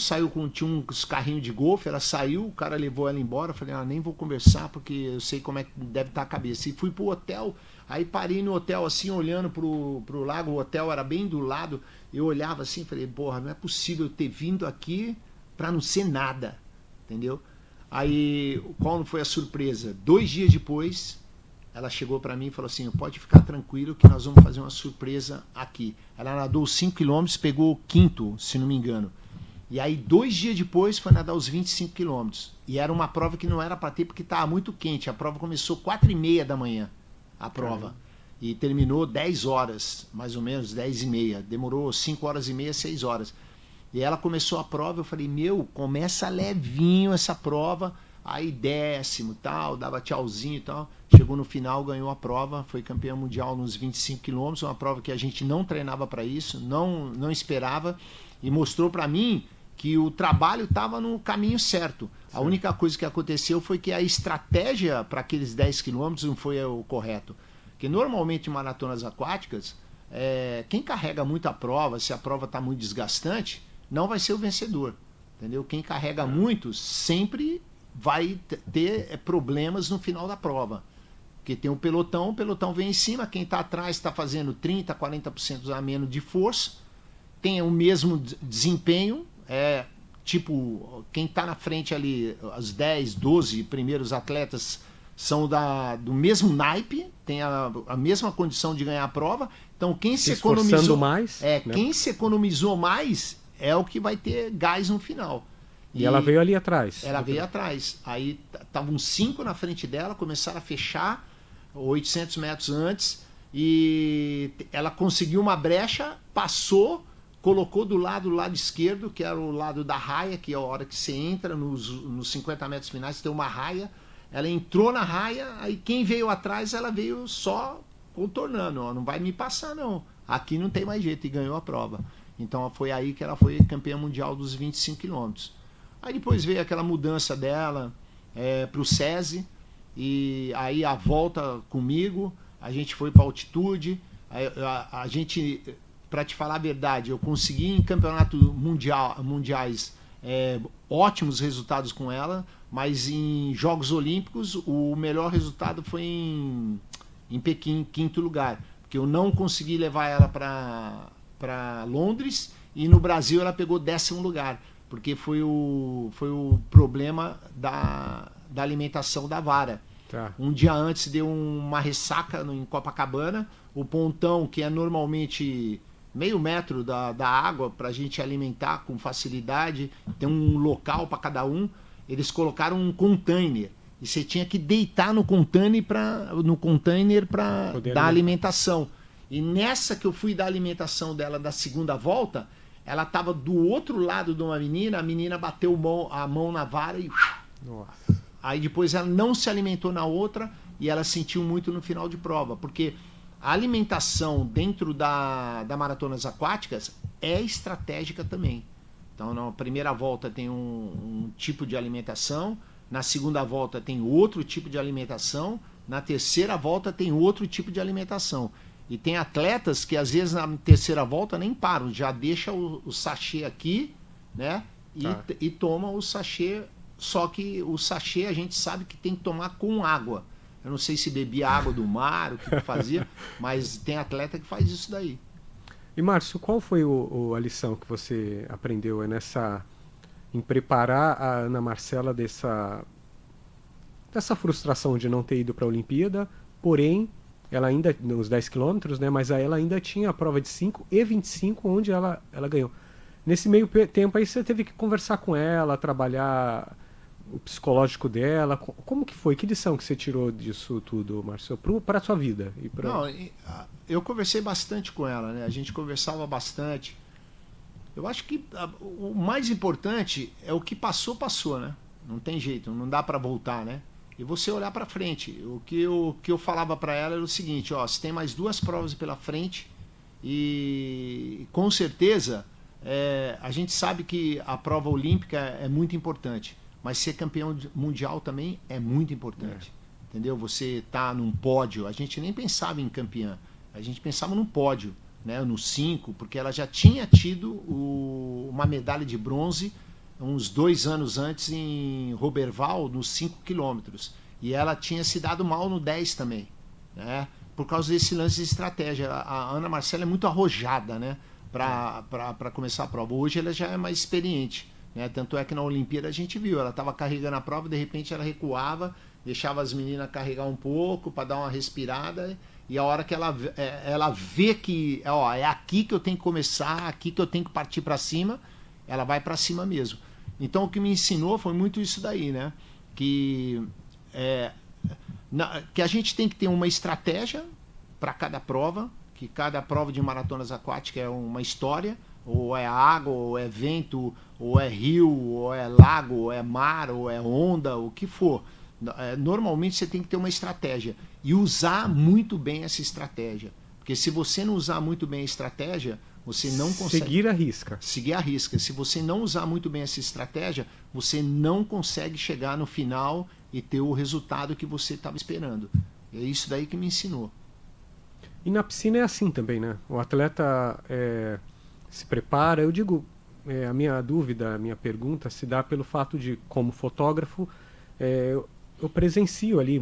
Speaker 2: tinha uns carrinhos de golfe, ela saiu, o cara levou ela embora, eu falei, nem vou conversar porque eu sei como é que deve estar a cabeça. E fui pro hotel, aí parei no hotel assim, olhando pro lago, o hotel era bem do lado, eu olhava assim, falei, porra, não é possível eu ter vindo aqui para não ser nada, entendeu? Aí, qual não foi a surpresa? 2 dias depois, ela chegou para mim e falou assim, pode ficar tranquilo que nós vamos fazer uma surpresa aqui. Ela nadou 5 km, pegou o 5º, se não me engano. E aí 2 dias depois foi nadar os 25 quilômetros. E era uma prova que não era para ter porque estava muito quente. A prova começou 4h30 da manhã, a prova.
Speaker 1: Caramba.
Speaker 2: E terminou 10 horas, mais ou menos, 10h30. Demorou 5 horas e meia, 6 horas. E ela começou a prova, eu falei, começa levinho essa prova. Aí 10º, tal, dava tchauzinho e tal. Chegou no final, ganhou a prova, foi campeã mundial nos 25 quilômetros, uma prova que a gente não treinava para isso, não esperava, e mostrou para mim que o trabalho estava no caminho certo. A única coisa que aconteceu foi que a estratégia para aqueles 10 quilômetros não foi o correto. Porque normalmente em maratonas aquáticas, quem carrega muito a prova, se a prova está muito desgastante, não vai ser o vencedor. Entendeu? Quem carrega muito sempre vai ter problemas no final da prova. Porque tem o pelotão vem em cima, quem está atrás está fazendo 30%, 40% a menos de força, tem o mesmo desempenho, tipo, quem está na frente ali, os 10, 12 primeiros atletas são do mesmo naipe, tem a mesma condição de ganhar a prova, então quem se economizou
Speaker 1: mais, né?
Speaker 2: Quem se economizou mais é o que vai ter gás no final.
Speaker 1: E ela veio ali atrás.
Speaker 2: Ela veio atrás. Aí estavam 5 na frente dela, começaram a fechar 800 metros antes e ela conseguiu uma brecha, passou, colocou do lado esquerdo, que era o lado da raia, que é a hora que você entra nos 50 metros finais, tem uma raia. Ela entrou na raia, aí quem veio atrás, ela veio só contornando. Ó, não vai me passar, não. Aqui não tem mais jeito, e ganhou a prova. Então foi aí que ela foi campeã mundial dos 25 quilômetros. Aí depois veio aquela mudança dela para o SESI, e aí a volta comigo, a gente foi para altitude, a gente, para te falar a verdade, eu consegui em campeonatos mundiais ótimos resultados com ela, mas em Jogos Olímpicos o melhor resultado foi em Pequim, 5º lugar, porque eu não consegui levar ela para Londres, e no Brasil ela pegou 10º lugar, porque foi o problema da alimentação da vara.
Speaker 1: Tá.
Speaker 2: Um dia antes deu uma ressaca em Copacabana, o pontão, que é normalmente meio metro da água para a gente alimentar com facilidade, tem um local para cada um, eles colocaram um container, e você tinha que deitar no container para dar alimentação. E nessa que eu fui dar alimentação dela da segunda volta, ela estava do outro lado de uma menina, a menina bateu a mão na vara e...
Speaker 1: Nossa.
Speaker 2: Aí depois ela não se alimentou na outra e ela sentiu muito no final de prova, porque a alimentação dentro da maratonas aquáticas é estratégica também. Então na primeira volta tem um tipo de alimentação, na segunda volta tem outro tipo de alimentação, na terceira volta tem outro tipo de alimentação. E tem atletas que às vezes na terceira volta nem param, já deixa o sachê aqui, né? E toma o sachê, só que o sachê a gente sabe que tem que tomar com água. Eu não sei se bebia água do mar, o que fazia, mas tem atleta que faz isso daí.
Speaker 1: E Márcio, qual foi a lição que você aprendeu em preparar a Ana Marcela dessa frustração de não ter ido para a Olimpíada, porém ela ainda, nos 10 quilômetros, né, mas ela ainda tinha a prova de 5 e 25, onde ela ganhou. Nesse meio tempo aí você teve que conversar com ela, trabalhar o psicológico dela. Como que foi? Que lição que você tirou disso tudo, Márcio, para a sua vida?
Speaker 2: Não, eu conversei bastante com ela, né? A gente conversava bastante. Eu acho que o mais importante é o que passou, né? Não tem jeito, não dá para voltar, né? E você olhar para frente. O que eu falava para ela era o seguinte, ó, você tem mais 2 provas pela frente e com certeza a gente sabe que a prova olímpica é muito importante, mas ser campeão mundial também é muito importante. Entendeu? Você tá num pódio, a gente nem pensava em campeã, a gente pensava num pódio, né, no 5, porque ela já tinha tido uma medalha de bronze uns 2 anos antes em Roberval, nos 5 quilômetros. E ela tinha se dado mal no 10 também, né? Por causa desse lance de estratégia. A Ana Marcela é muito arrojada, né? Para começar a prova. Hoje ela já é mais experiente, né? Tanto é que na Olimpíada a gente viu, ela estava carregando a prova, de repente ela recuava, deixava as meninas carregar um pouco para dar uma respirada, e a hora que ela vê que é aqui que eu tenho que começar, aqui que eu tenho que partir para cima, ela vai para cima mesmo. Então o que me ensinou foi muito isso daí, né? Que a gente tem que ter uma estratégia para cada prova, que cada prova de maratonas aquáticas é uma história, ou é água, ou é vento, ou é rio, ou é lago, ou é mar, ou é onda, o que for. Normalmente você tem que ter uma estratégia e usar muito bem essa estratégia. Porque se você não usar muito bem a estratégia, você não consegue...
Speaker 1: Seguir a risca.
Speaker 2: Seguir a risca. Se você não usar muito bem essa estratégia, você não consegue chegar no final e ter o resultado que você estava esperando. É isso daí que me ensinou.
Speaker 1: E na piscina é assim também, né? O atleta se prepara. Eu digo, a minha dúvida, a minha pergunta se dá pelo fato de, como fotógrafo, eu presencio ali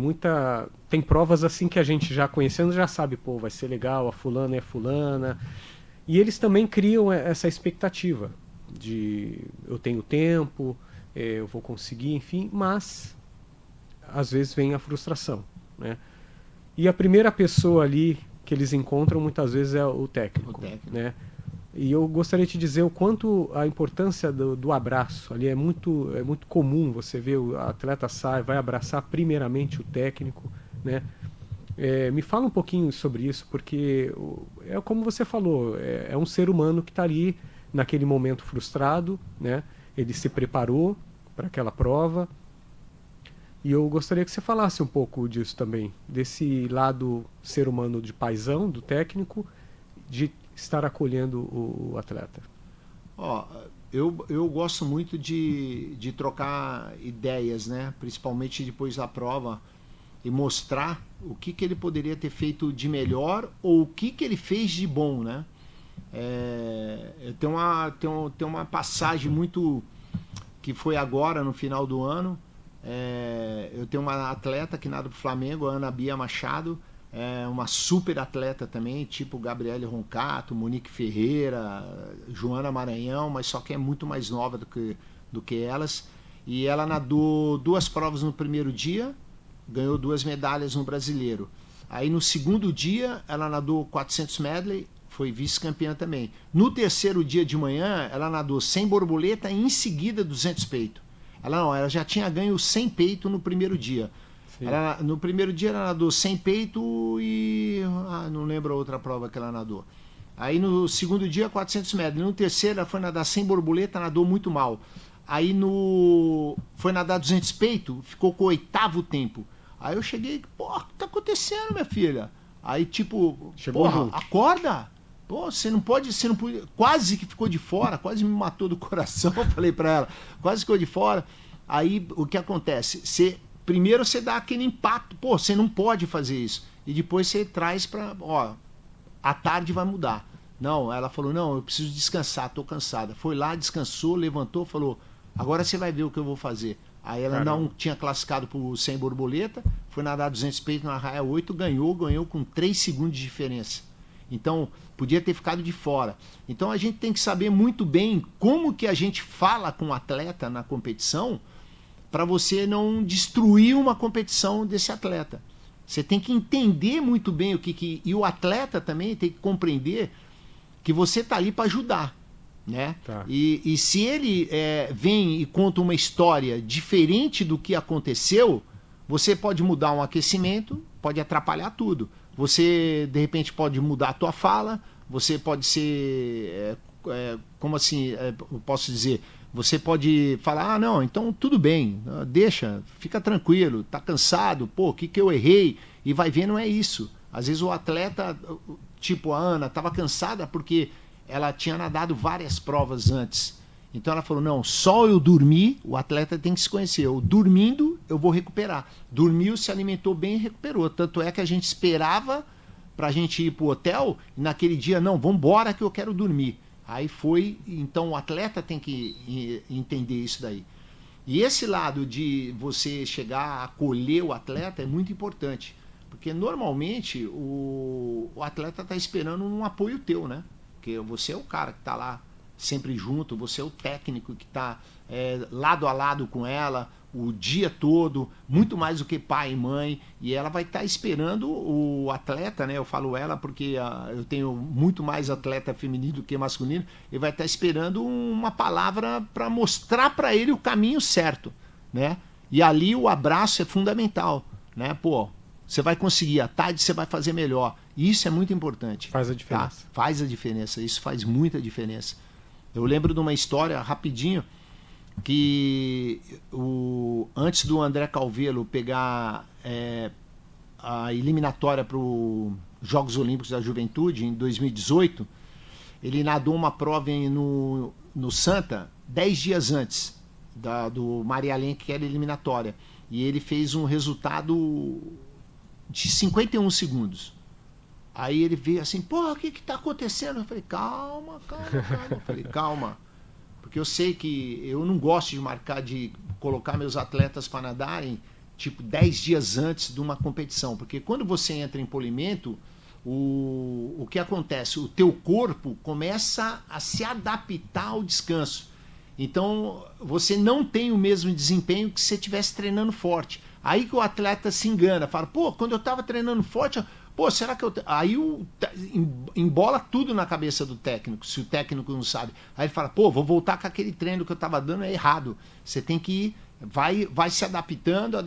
Speaker 1: tem provas assim que a gente já conhecendo já sabe, pô, vai ser legal, a fulana é fulana. E eles também criam essa expectativa de eu tenho tempo, eu vou conseguir, enfim, mas às vezes vem a frustração, né? E a primeira pessoa ali que eles encontram muitas vezes é o técnico, né? E eu gostaria de te dizer o quanto a importância do abraço ali é muito comum. Você vê o atleta vai abraçar primeiramente o técnico, né? Me fala um pouquinho sobre isso, porque é como você falou, é um ser humano que está ali naquele momento frustrado, né? Ele se preparou para aquela prova. E eu gostaria que você falasse um pouco disso também, desse lado ser humano de paizão, do técnico, de estar acolhendo o atleta.
Speaker 2: Eu gosto muito de trocar ideias, né? Principalmente depois da prova, e mostrar o que ele poderia ter feito de melhor ou o que ele fez de bom, né? Tem uma passagem muito que foi agora no final do ano. Eu tenho uma atleta que nada pro Flamengo, a Ana Bia Machado, uma super atleta também, tipo Gabriele Roncato, Monique Ferreira, Joana Maranhão, mas só que é muito mais nova do que elas. E ela nadou 2 provas no primeiro dia, ganhou 2 medalhas no Brasileiro. Aí no segundo dia ela nadou 400 medley, foi vice-campeã também. No terceiro dia de manhã ela nadou 100 borboleta e em seguida 200 peito. Ela já tinha ganho 100 peito no primeiro dia. No primeiro dia ela nadou 100 peito e... não lembro a outra prova que ela nadou. Aí no segundo dia 400 metros. No terceiro ela foi nadar 100 borboleta, nadou muito mal. Aí foi nadar 200 peito, ficou com o 8º tempo. Aí eu cheguei, pô, o que tá acontecendo, minha filha? Aí tipo, porra, acorda! Pô, você não pode, quase que ficou de fora, quase me matou do coração, falei pra ela, quase ficou de fora. Aí o que acontece? Primeiro você dá aquele impacto, pô, você não pode fazer isso. E depois você traz pra, à tarde vai mudar. Não, ela falou, não, eu preciso descansar, tô cansada. Foi lá, descansou, levantou, falou, agora você vai ver o que eu vou fazer. Aí ela não tinha classificado por 100 borboleta, foi nadar 200 peito na raia 8, ganhou com 3 segundos de diferença. Então, podia ter ficado de fora. Então, a gente tem que saber muito bem como que a gente fala com o atleta na competição para você não destruir uma competição desse atleta. Você tem que entender muito bem e o atleta também tem que compreender que você está ali para ajudar, né?
Speaker 1: Tá.
Speaker 2: E se ele vem e conta uma história diferente do que aconteceu, você pode mudar um aquecimento, pode atrapalhar tudo. Você, de repente, pode mudar a tua fala, você pode ser, como assim, eu posso dizer, você pode falar, não, então tudo bem, deixa, fica tranquilo, tá cansado, pô, o que eu errei? E vai ver, não é isso. Às vezes o atleta, tipo a Ana, estava cansada porque ela tinha nadado várias provas antes. Então ela falou, não, só eu dormir, o atleta tem que se conhecer. Eu dormindo, eu vou recuperar. Dormiu, se alimentou bem e recuperou. Tanto é que a gente esperava pra gente ir pro hotel, e naquele dia, não, vamos embora que eu quero dormir. Aí foi, então o atleta tem que entender isso daí. E esse lado de você chegar a acolher o atleta é muito importante. Porque normalmente o atleta está esperando um apoio teu, né? Porque você é o cara que está lá sempre junto, você é o técnico que está lado a lado com ela, o dia todo, muito mais do que pai e mãe, e ela vai estar esperando o atleta, né? Eu falo ela porque eu tenho muito mais atleta feminino do que masculino, ele vai estar esperando uma palavra para mostrar para ele o caminho certo, né? E ali o abraço é fundamental, né? Pô, você vai conseguir, à tarde você vai fazer melhor. E isso é muito importante.
Speaker 1: Faz a diferença.
Speaker 2: Tá? Faz a diferença, isso faz muita diferença. Eu lembro de uma história, rapidinho, que antes do André Calvelo pegar a eliminatória para os Jogos Olímpicos da Juventude, em 2018, ele nadou uma prova no Santa 10 dias antes do Maria Lenk, que era eliminatória. E ele fez um resultado de 51 segundos. Aí ele veio assim, porra, o que está acontecendo? Eu falei, calma. Eu falei, calma. Porque eu sei que eu não gosto de colocar meus atletas para nadarem tipo 10 dias antes de uma competição. Porque quando você entra em polimento, o que acontece? O teu corpo começa a se adaptar ao descanso. Então, você não tem o mesmo desempenho que se você estivesse treinando forte. Aí que o atleta se engana, fala, pô, quando eu estava treinando forte, pô, será que eu... Aí embola tudo na cabeça do técnico, se o técnico não sabe. Aí ele fala, pô, vou voltar com aquele treino que eu estava dando, é errado. Você tem que ir, vai se adaptando,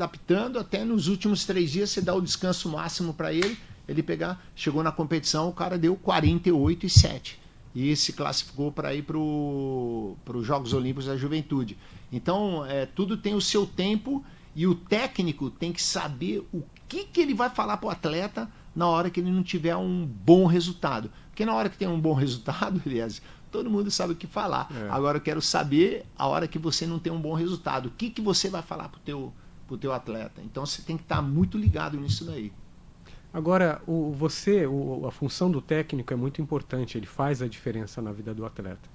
Speaker 2: até nos últimos 3 dias você dá o descanso máximo para ele pegar. Chegou na competição, o cara deu 48,7. E se classificou para ir para os Jogos Olímpicos da Juventude. Então, tudo tem o seu tempo e o técnico tem que saber o que ele vai falar para o atleta na hora que ele não tiver um bom resultado. Porque na hora que tem um bom resultado, aliás, todo mundo sabe o que falar. Agora eu quero saber a hora que você não tem um bom resultado. O que você vai falar para o teu atleta? Então você tem que estar muito ligado nisso daí.
Speaker 1: Agora, a função do técnico é muito importante, ele faz a diferença na vida do atleta.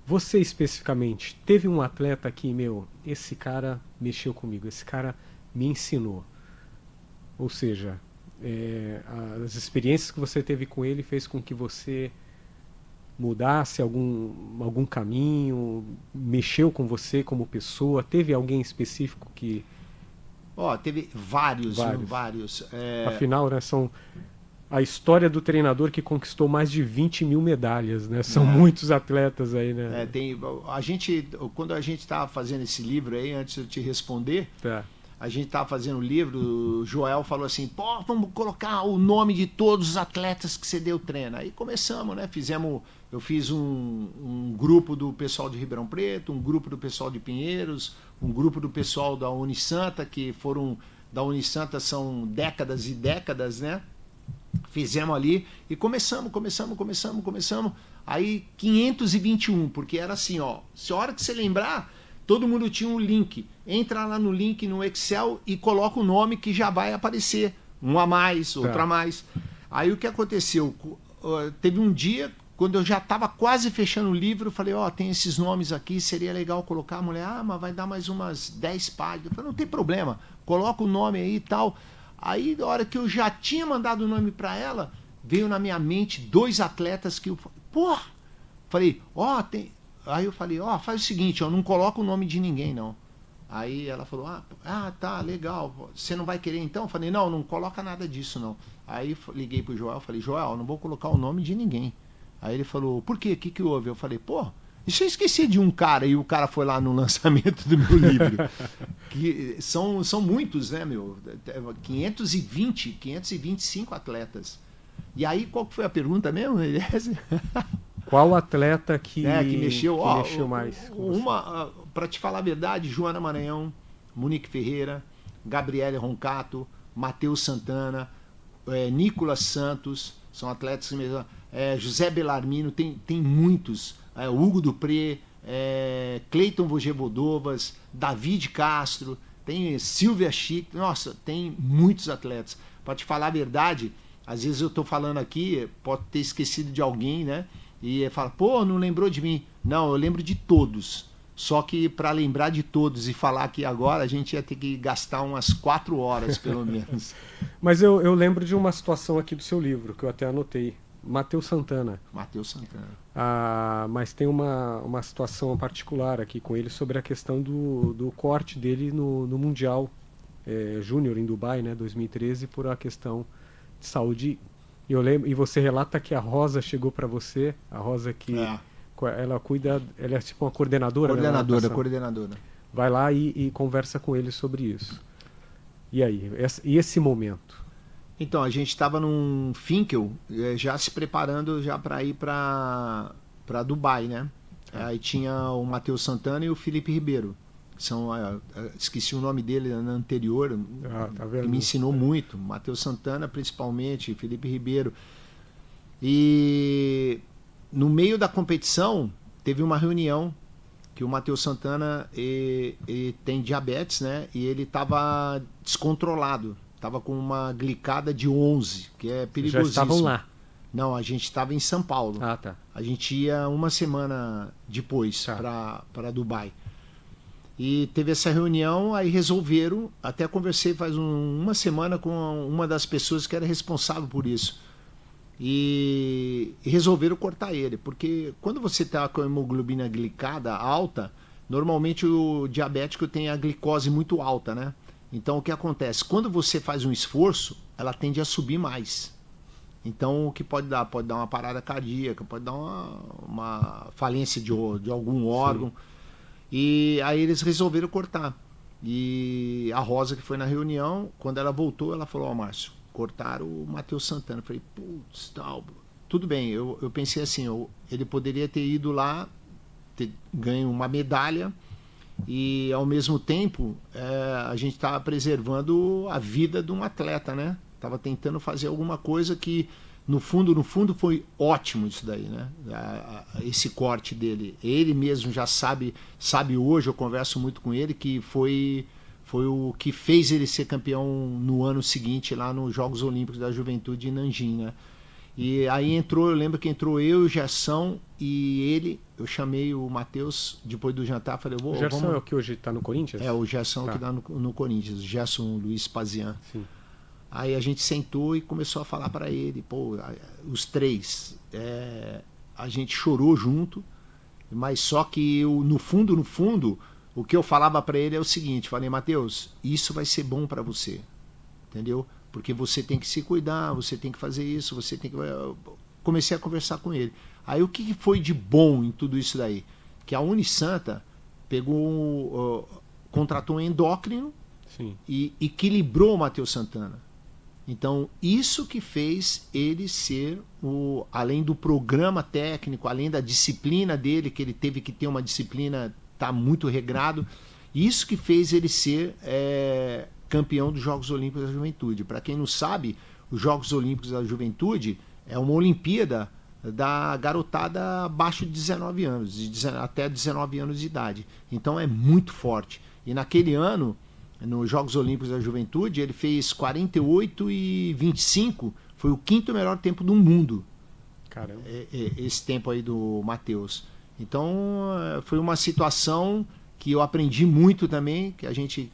Speaker 1: Você especificamente, teve um atleta que, esse cara mexeu comigo, esse cara me ensinou. Ou seja, as experiências que você teve com ele fez com que você mudasse algum caminho, mexeu com você como pessoa, teve alguém específico que...
Speaker 2: Teve vários.
Speaker 1: Afinal, né, são a história do treinador que conquistou mais de 20 mil medalhas, né? São muitos atletas aí, né?
Speaker 2: Quando a gente estava fazendo esse livro aí, antes de eu te responder, a gente estava fazendo o livro, o Joel falou assim, pô, vamos colocar o nome de todos os atletas que você deu treino. Aí começamos, né? Eu fiz um grupo do pessoal de Ribeirão Preto, um grupo do pessoal de Pinheiros, um grupo do pessoal da Unisanta, que foram da Unisanta são décadas e décadas, né? Fizemos ali e começamos. Aí 521, porque era assim, se a hora que você lembrar, todo mundo tinha um link. Entra lá no link no Excel e coloca o nome que já vai aparecer. Um a mais, outro a mais. Aí o que aconteceu? Teve um dia, quando eu já estava quase fechando o livro, eu falei, tem esses nomes aqui, seria legal colocar. A mulher, mas vai dar mais umas 10 páginas. Eu falei, não tem problema, coloca o nome aí e tal. Aí, na hora que eu já tinha mandado o nome para ela, veio na minha mente 2 atletas que eu falei, tem... Aí eu falei, faz o seguinte, não coloca o nome de ninguém, não. Aí ela falou, tá, legal, você não vai querer então? Eu falei, não coloca nada disso, não. Aí liguei pro Joel, falei, Joel, não vou colocar o nome de ninguém. Aí ele falou, por quê? O que houve? Eu falei, isso eu esqueci de um cara, e o cara foi lá no lançamento do meu livro. Que são muitos, né, 525 atletas. E aí, qual que foi a pergunta mesmo?
Speaker 1: Qual atleta que
Speaker 2: mexeu
Speaker 1: mais?
Speaker 2: Para te falar a verdade, Joana Maranhão, Monique Ferreira, Gabriele Roncato, Matheus Santana, Nicolas Santos, são atletas que mesmo. José Belarmino, tem muitos. Hugo Dupré, Cleiton Vojevodovas, David Castro, tem Silvia Chic, nossa, tem muitos atletas. Para te falar a verdade, às vezes eu estou falando aqui, pode ter esquecido de alguém, né? E fala, não lembrou de mim. Não, eu lembro de todos. Só que para lembrar de todos e falar aqui agora, a gente ia ter que gastar umas 4 horas, pelo menos.
Speaker 1: Mas eu lembro de uma situação aqui do seu livro, que eu até anotei. Matheus Santana.
Speaker 2: Matheus Santana.
Speaker 1: Mas tem uma situação particular aqui com ele sobre a questão do corte dele no Mundial Júnior em Dubai, né, 2013, por a questão de saúde. E eu lembro, e você relata que a Rosa chegou para você, a Rosa que ela cuida, ela é tipo uma coordenadora.
Speaker 2: Coordenadora.
Speaker 1: Vai lá e conversa com ele sobre isso. E aí, e esse momento?
Speaker 2: Então, a gente estava num Finkel, já se preparando já para ir para Dubai, né? Aí tinha o Matheus Santana e o Felipe Ribeiro. Esqueci o nome dele na anterior,
Speaker 1: tá vendo?
Speaker 2: Que me ensinou muito. Matheus Santana, principalmente, Felipe Ribeiro. E no meio da competição, teve uma reunião que o Matheus Santana ele tem diabetes, né? E ele estava descontrolado. Estava com uma glicada de 11, que é perigosíssimo.
Speaker 1: Já estavam lá?
Speaker 2: Não, a gente estava em São Paulo.
Speaker 1: Tá.
Speaker 2: A gente ia uma semana depois para Dubai. E teve essa reunião, aí resolveram, até conversei faz uma semana com uma das pessoas que era responsável por isso. E resolveram cortar ele, porque quando você está com a hemoglobina glicada alta, normalmente o diabético tem a glicose muito alta, né? Então o que acontece? Quando você faz um esforço, ela tende a subir mais. Então o que pode dar? Pode dar uma parada cardíaca, pode dar uma falência de algum órgão. Sim. E aí eles resolveram cortar. E a Rosa, que foi na reunião, quando ela voltou, ela falou: Márcio, cortaram o Matheus Santana. Eu falei, putz, tal. Tudo bem, eu pensei assim, ele poderia ter ido lá, ter ganho uma medalha, e ao mesmo tempo a gente estava preservando a vida de um atleta, né? Estava tentando fazer alguma coisa que no fundo foi ótimo isso daí, né? Esse corte dele, ele mesmo já sabe hoje, eu converso muito com ele, que foi o que fez ele ser campeão no ano seguinte lá nos Jogos Olímpicos da Juventude em Nanjing, né? E aí eu lembro que entrou eu, o Gerson e ele. Eu chamei o Matheus depois do jantar, falei,
Speaker 1: o Gerson é o que hoje está no Corinthians?
Speaker 2: O Gerson que está no Corinthians, o Gerson Luiz Pazian.
Speaker 1: Sim.
Speaker 2: Aí a gente sentou e começou a falar para ele, os três, a gente chorou junto, mas só que no fundo, o que eu falava para ele é o seguinte, falei, Matheus, isso vai ser bom para você, entendeu? Porque você tem que se cuidar, você tem que fazer isso, você tem que... Comecei a conversar com ele. Aí o que foi de bom em tudo isso daí? Que a Unisanta contratou um endócrino.
Speaker 1: Sim.
Speaker 2: E equilibrou o Matheus Santana. Então, isso que fez ele ser, além do programa técnico, além da disciplina dele, que ele teve que ter uma disciplina, tá muito regrado, isso que fez ele ser campeão dos Jogos Olímpicos da Juventude. Para quem não sabe, os Jogos Olímpicos da Juventude é uma Olimpíada da garotada abaixo de 19 anos, até 19 anos de idade. Então é muito forte. E naquele ano, nos Jogos Olímpicos da Juventude, ele fez 48,25, foi o quinto melhor tempo do mundo.
Speaker 1: Caramba.
Speaker 2: Esse tempo aí do Matheus. Então foi uma situação que eu aprendi muito também, que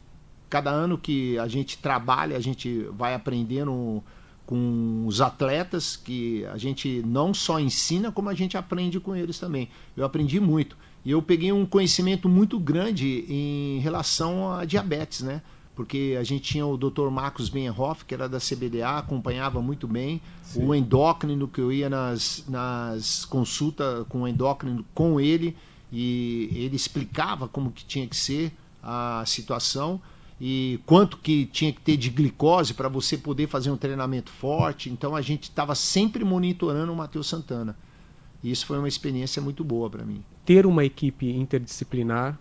Speaker 2: cada ano que a gente trabalha, a gente vai aprendendo com os atletas, que a gente não só ensina, como a gente aprende com eles também. Eu aprendi muito. E eu peguei um conhecimento muito grande em relação a diabetes, né? Porque a gente tinha o Dr. Marcos Benhoff, que era da CBDA, acompanhava muito bem. Sim. O endócrino, que eu ia nas consultas com o endócrino com ele, e ele explicava como que tinha que ser a situação e quanto que tinha que ter de glicose para você poder fazer um treinamento forte. Então a gente estava sempre monitorando o Matheus Santana. E isso foi uma experiência muito boa para mim.
Speaker 1: Ter uma equipe interdisciplinar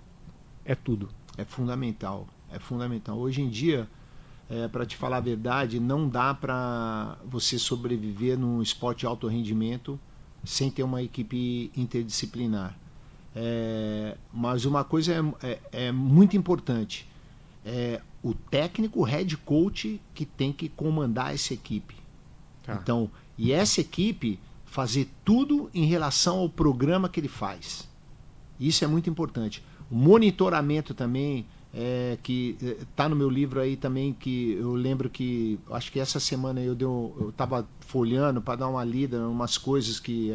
Speaker 1: é tudo.
Speaker 2: É fundamental. É fundamental. Hoje em dia, para te falar a verdade, não dá para você sobreviver num esporte de alto rendimento sem ter uma equipe interdisciplinar. Mas uma coisa é muito importante. O técnico, o head coach, que tem que comandar essa equipe. Tá. Então, e essa equipe fazer tudo em relação ao programa que ele faz. Isso é muito importante. O monitoramento também que tá no meu livro aí também, que eu lembro que, acho que essa semana eu estava folheando para dar uma lida em umas coisas que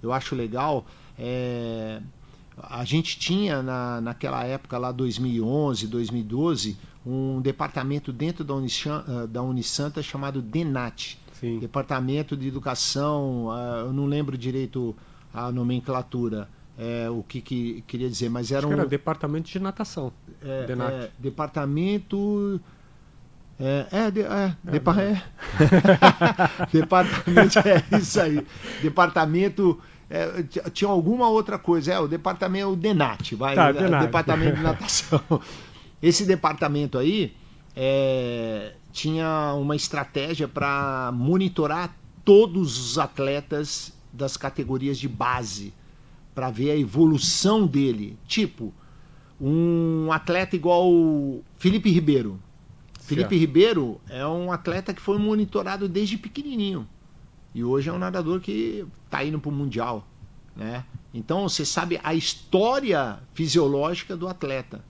Speaker 2: eu acho legal. A gente tinha naquela época lá, 2011, 2012, um departamento dentro da Unisanta chamado DENAT.
Speaker 1: Sim.
Speaker 2: Departamento de Educação, eu não lembro direito a nomenclatura, o que queria dizer, mas era
Speaker 1: Acho que era departamento de natação. DENAT.
Speaker 2: Departamento. Departamento, isso aí. Departamento. Tinha alguma outra coisa, o departamento, o DENAT, vai,
Speaker 1: tá, DENAT.
Speaker 2: Departamento de Natação. Esse departamento aí tinha uma estratégia para monitorar todos os atletas das categorias de base, para ver a evolução dele. Tipo, um atleta igual o Felipe Ribeiro. Felipe Ribeiro é um atleta que foi monitorado desde pequenininho. E hoje é um nadador que está indo para o Mundial, né? Então você sabe a história fisiológica do atleta.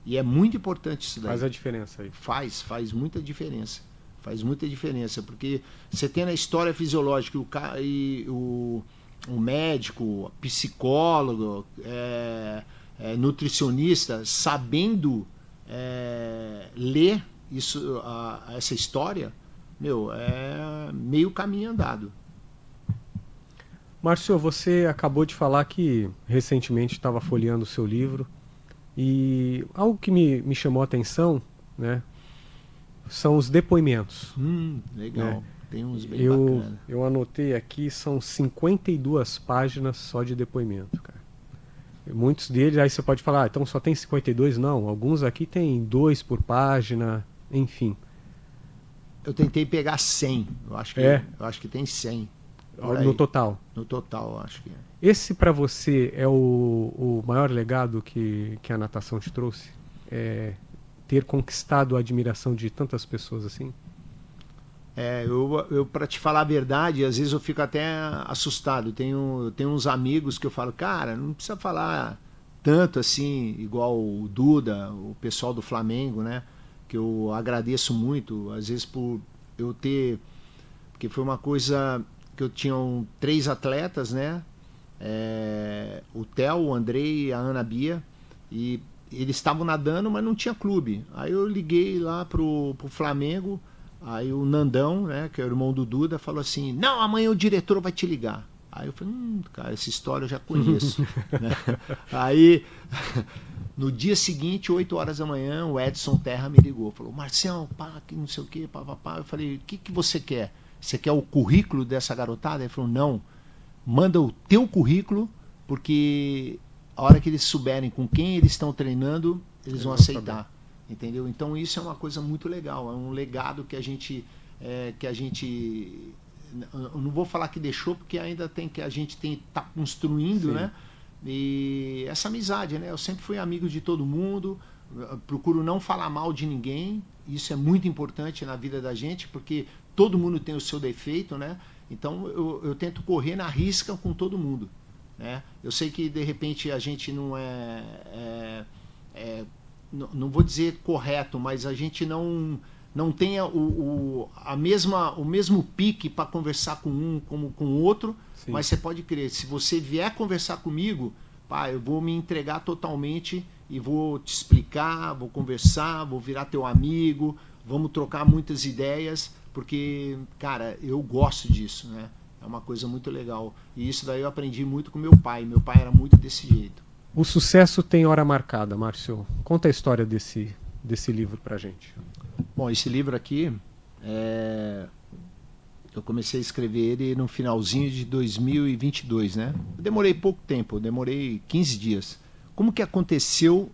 Speaker 2: E é muito importante isso daí.
Speaker 1: Faz a diferença aí.
Speaker 2: Faz muita diferença. Faz muita diferença, porque você tem a história fisiológica e o médico, psicólogo, nutricionista, sabendo ler essa história, é meio caminho andado.
Speaker 1: Márcio, você acabou de falar que recentemente estava folheando o seu livro, e algo que me chamou a atenção, né, são os depoimentos.
Speaker 2: Legal.
Speaker 1: Né?
Speaker 2: Tem uns bem bacanas.
Speaker 1: Eu anotei aqui, são 52 páginas só de depoimento, cara. Muitos deles, aí você pode falar, então só tem 52? Não, alguns aqui tem 2 por página, enfim.
Speaker 2: Eu tentei pegar 100, eu acho que tem 100.
Speaker 1: No total?
Speaker 2: No total, eu acho que é.
Speaker 1: Esse para você é o maior legado que a natação te trouxe? Ter conquistado a admiração de tantas pessoas assim?
Speaker 2: Eu para te falar a verdade, às vezes eu fico até assustado. Tenho uns amigos que eu falo, cara, não precisa falar tanto assim, igual o Duda, o pessoal do Flamengo, né? Que eu agradeço muito, às vezes por eu ter... Porque foi uma coisa que eu tinha 3 atletas, né? O Theo, o Andrei e a Ana Bia, e eles estavam nadando, mas não tinha clube. Aí eu liguei lá pro Flamengo, aí o Nandão, né, que é o irmão do Duda, falou assim, não, amanhã o diretor vai te ligar. Aí eu falei, cara, essa história eu já conheço. Né? Aí, no dia seguinte, 8 horas da manhã, o Edson Terra me ligou, falou, Marcião, pá, que não sei o que, pá. Eu falei, o que você quer? Você quer o currículo dessa garotada? Ele falou, não, manda o teu currículo, porque a hora que eles souberem com quem eles estão treinando, eles vão aceitar. Entendeu? Então isso é uma coisa muito legal, é um legado que a gente eu não vou falar que deixou, porque ainda tem que a gente tá construindo. Sim. Né? E essa amizade, né? Eu sempre fui amigo de todo mundo, procuro não falar mal de ninguém, isso é muito importante na vida da gente, porque todo mundo tem o seu defeito, né? Então eu tento correr na risca com todo mundo, né? Eu sei que de repente a gente não não vou dizer correto, mas a gente não tem o mesmo pique para conversar com um como com o outro. Sim. Mas você pode crer, se você vier conversar comigo, pá, eu vou me entregar totalmente e vou te explicar, vou conversar, vou virar teu amigo, vamos trocar muitas ideias, porque, cara, eu gosto disso, né? É uma coisa muito legal. E isso daí eu aprendi muito com meu pai. Meu pai era muito desse jeito.
Speaker 1: O sucesso tem hora marcada, Márcio. Conta a história desse livro pra gente.
Speaker 2: Bom, esse livro aqui, eu comecei a escrever ele no finalzinho de 2022, né? Eu demorei pouco tempo, eu demorei 15 dias. Como que aconteceu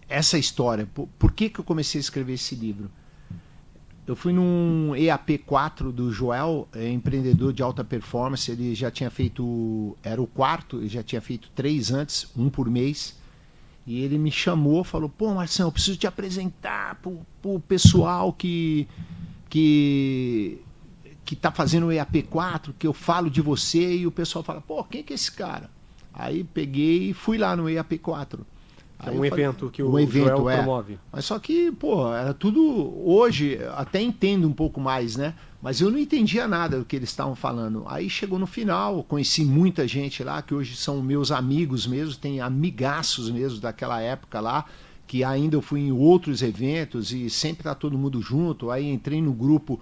Speaker 2: essa história? Por que eu comecei a escrever esse livro? Eu fui num EAP4 do Joel, empreendedor de alta performance. Ele já tinha feito, era o 4, ele já tinha feito 3 antes, 1 por mês. E ele me chamou, falou, pô, Marcelo, eu preciso te apresentar pro pessoal que tá fazendo o EAP4, que eu falo de você. E o pessoal fala, pô, quem que é esse cara? Aí peguei e fui lá no EAP4.
Speaker 1: É um evento que
Speaker 2: o
Speaker 1: o
Speaker 2: evento,
Speaker 1: Joel promove.
Speaker 2: Mas só que, pô, era tudo... Hoje, até entendo um pouco mais, né? Mas eu não entendia nada do que eles estavam falando. Aí chegou no final, conheci muita gente lá, que hoje são meus amigos mesmo, tem amigaços mesmo daquela época lá, que ainda eu fui em outros eventos e sempre tá todo mundo junto. Aí entrei no grupo...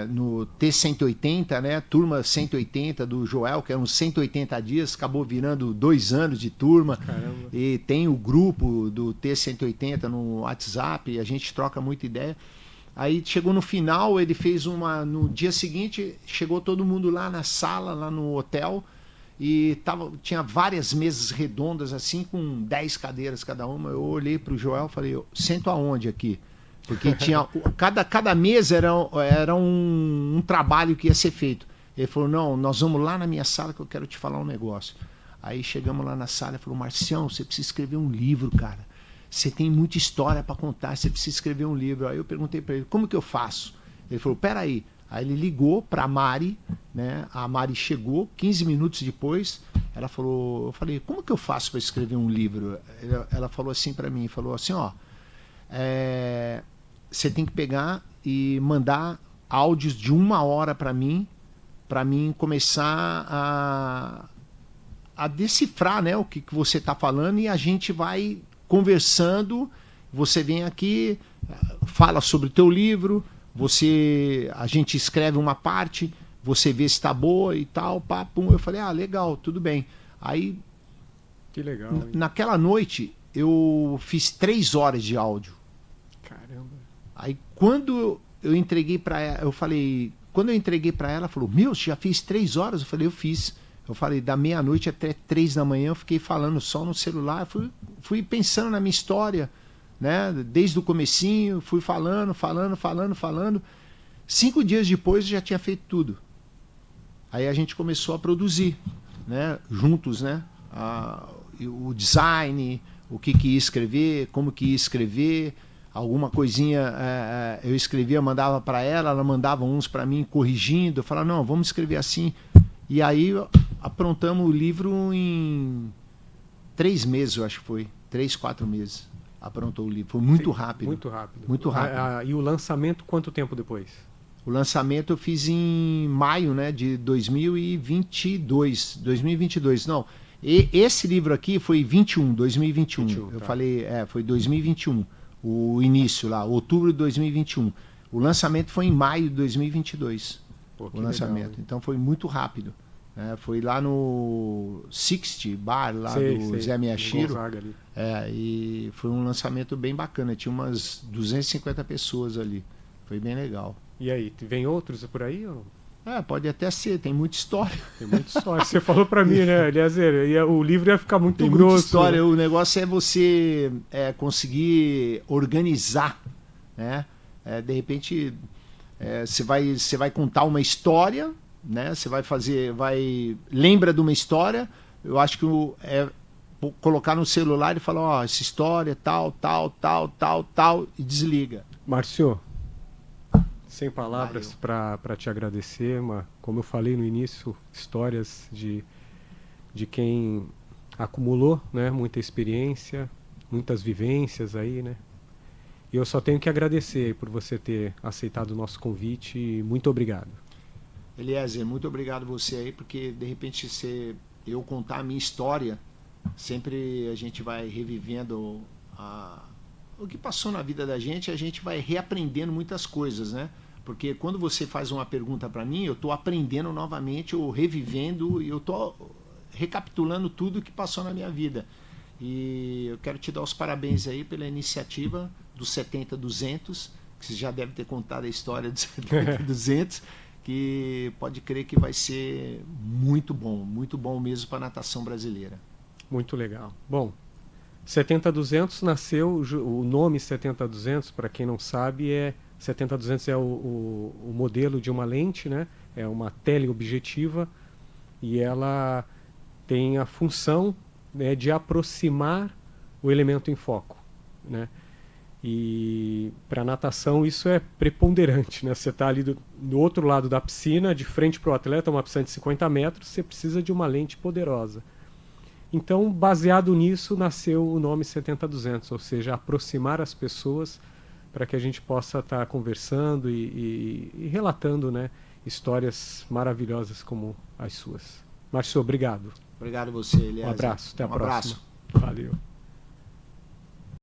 Speaker 2: no T180, né? Turma 180 do Joel, que eram 180 dias, acabou virando 2 anos de turma.
Speaker 1: Caramba.
Speaker 2: E tem o grupo do T180 no WhatsApp, e a gente troca muita ideia. Aí chegou no final, ele fez no dia seguinte, chegou todo mundo lá na sala, lá no hotel, e tinha várias mesas redondas assim, com 10 cadeiras cada uma. Eu olhei para o Joel e falei, sento aonde aqui? Porque tinha cada mesa era um trabalho que ia ser feito. Ele falou, não, nós vamos lá na minha sala que eu quero te falar um negócio. Aí chegamos lá na sala e falou, Marcião, você precisa escrever um livro, cara. Você tem muita história para contar, você precisa escrever um livro. Aí eu perguntei para ele, como que eu faço? Ele falou, peraí. Aí ele ligou para a Mari, né? A Mari chegou, 15 minutos depois, ela falou, eu falei, como que eu faço para escrever um livro? Ela falou assim para mim, falou assim, ó, você tem que pegar e mandar áudios de 1 hora para mim começar a decifrar, né, o que você está falando, e a gente vai conversando. Você vem aqui, fala sobre o teu livro, a gente escreve uma parte, você vê se está boa e tal, papum. Eu falei, legal, tudo bem. Aí,
Speaker 1: que legal,
Speaker 2: naquela noite, eu fiz 3 horas de áudio.
Speaker 1: Caramba.
Speaker 2: Aí quando eu entreguei para ela, ela falou, meu, você já fez 3 horas? Eu falei, eu fiz. Eu falei, da meia-noite até 3 da manhã eu fiquei falando só no celular, fui pensando na minha história, né? Desde o comecinho, fui falando. 5 dias depois eu já tinha feito tudo. Aí a gente começou a produzir, né? Juntos, né? O design, o que ia escrever, como que ia escrever. Alguma coisinha eu escrevia, mandava para ela mandava uns para mim corrigindo. Eu falava, não, vamos escrever assim. E aí aprontamos o livro em 3 meses, eu acho que foi. 3, 4 meses. Aprontou o livro. Foi muito rápido.
Speaker 1: Muito rápido.
Speaker 2: Muito rápido.
Speaker 1: E o lançamento, quanto tempo depois?
Speaker 2: O lançamento eu fiz em maio, né, de 2022. 2022, não. Esse livro aqui foi 2021. Eu falei, foi 2021. O início lá, outubro de 2021. O lançamento foi em maio de 2022.
Speaker 1: Pô,
Speaker 2: o lançamento.
Speaker 1: Legal,
Speaker 2: então foi muito rápido. Foi lá no 60 Bar, lá do Zé Miyashiro. E foi um lançamento bem bacana. Tinha umas 250 pessoas ali. Foi bem legal.
Speaker 1: E aí, vem outros por aí? Ou?
Speaker 2: Pode até ser, tem muita história.
Speaker 1: Tem muita história. Você falou pra mim, né? Aliás, o livro ia ficar muito
Speaker 2: tem
Speaker 1: grosso.
Speaker 2: Muita história. O negócio é você conseguir organizar, né? De repente, você vai contar uma história, né? Você lembra de uma história. Eu acho que colocar no celular e falar, essa história, tal, e desliga.
Speaker 1: Márcio, sem palavras para te agradecer, mas como eu falei no início, histórias de quem acumulou, né, muita experiência, muitas vivências aí, né? E eu só tenho que agradecer por você ter aceitado o nosso convite e muito obrigado.
Speaker 2: Eliezer, muito obrigado você aí, porque de repente eu contar a minha história, sempre a gente vai revivendo o que passou na vida da gente, a gente vai reaprendendo muitas coisas, né? Porque quando você faz uma pergunta para mim, eu estou aprendendo novamente, ou revivendo, e eu estou recapitulando tudo que passou na minha vida. E eu quero te dar os parabéns aí pela iniciativa do 70-200, que você já deve ter contado a história do 70-200, que pode crer que vai ser muito bom mesmo para a natação brasileira.
Speaker 1: Muito legal. Bom, 70-200 nasceu, o nome 70-200, para quem não sabe, 70-200 é o modelo de uma lente, né? É uma teleobjetiva, e ela tem a função, né, de aproximar o elemento em foco, né? E para natação isso é preponderante, né? Você está ali do outro lado da piscina, de frente para o atleta, uma piscina de 50 metros, você precisa de uma lente poderosa. Então, baseado nisso, nasceu o nome 70-200, ou seja, aproximar as pessoas para que a gente possa estar conversando e relatando, né, histórias maravilhosas como as suas. Márcio, obrigado.
Speaker 2: Obrigado a você, Elias.
Speaker 1: Um abraço, até a próxima.
Speaker 2: Abraço.
Speaker 1: Valeu.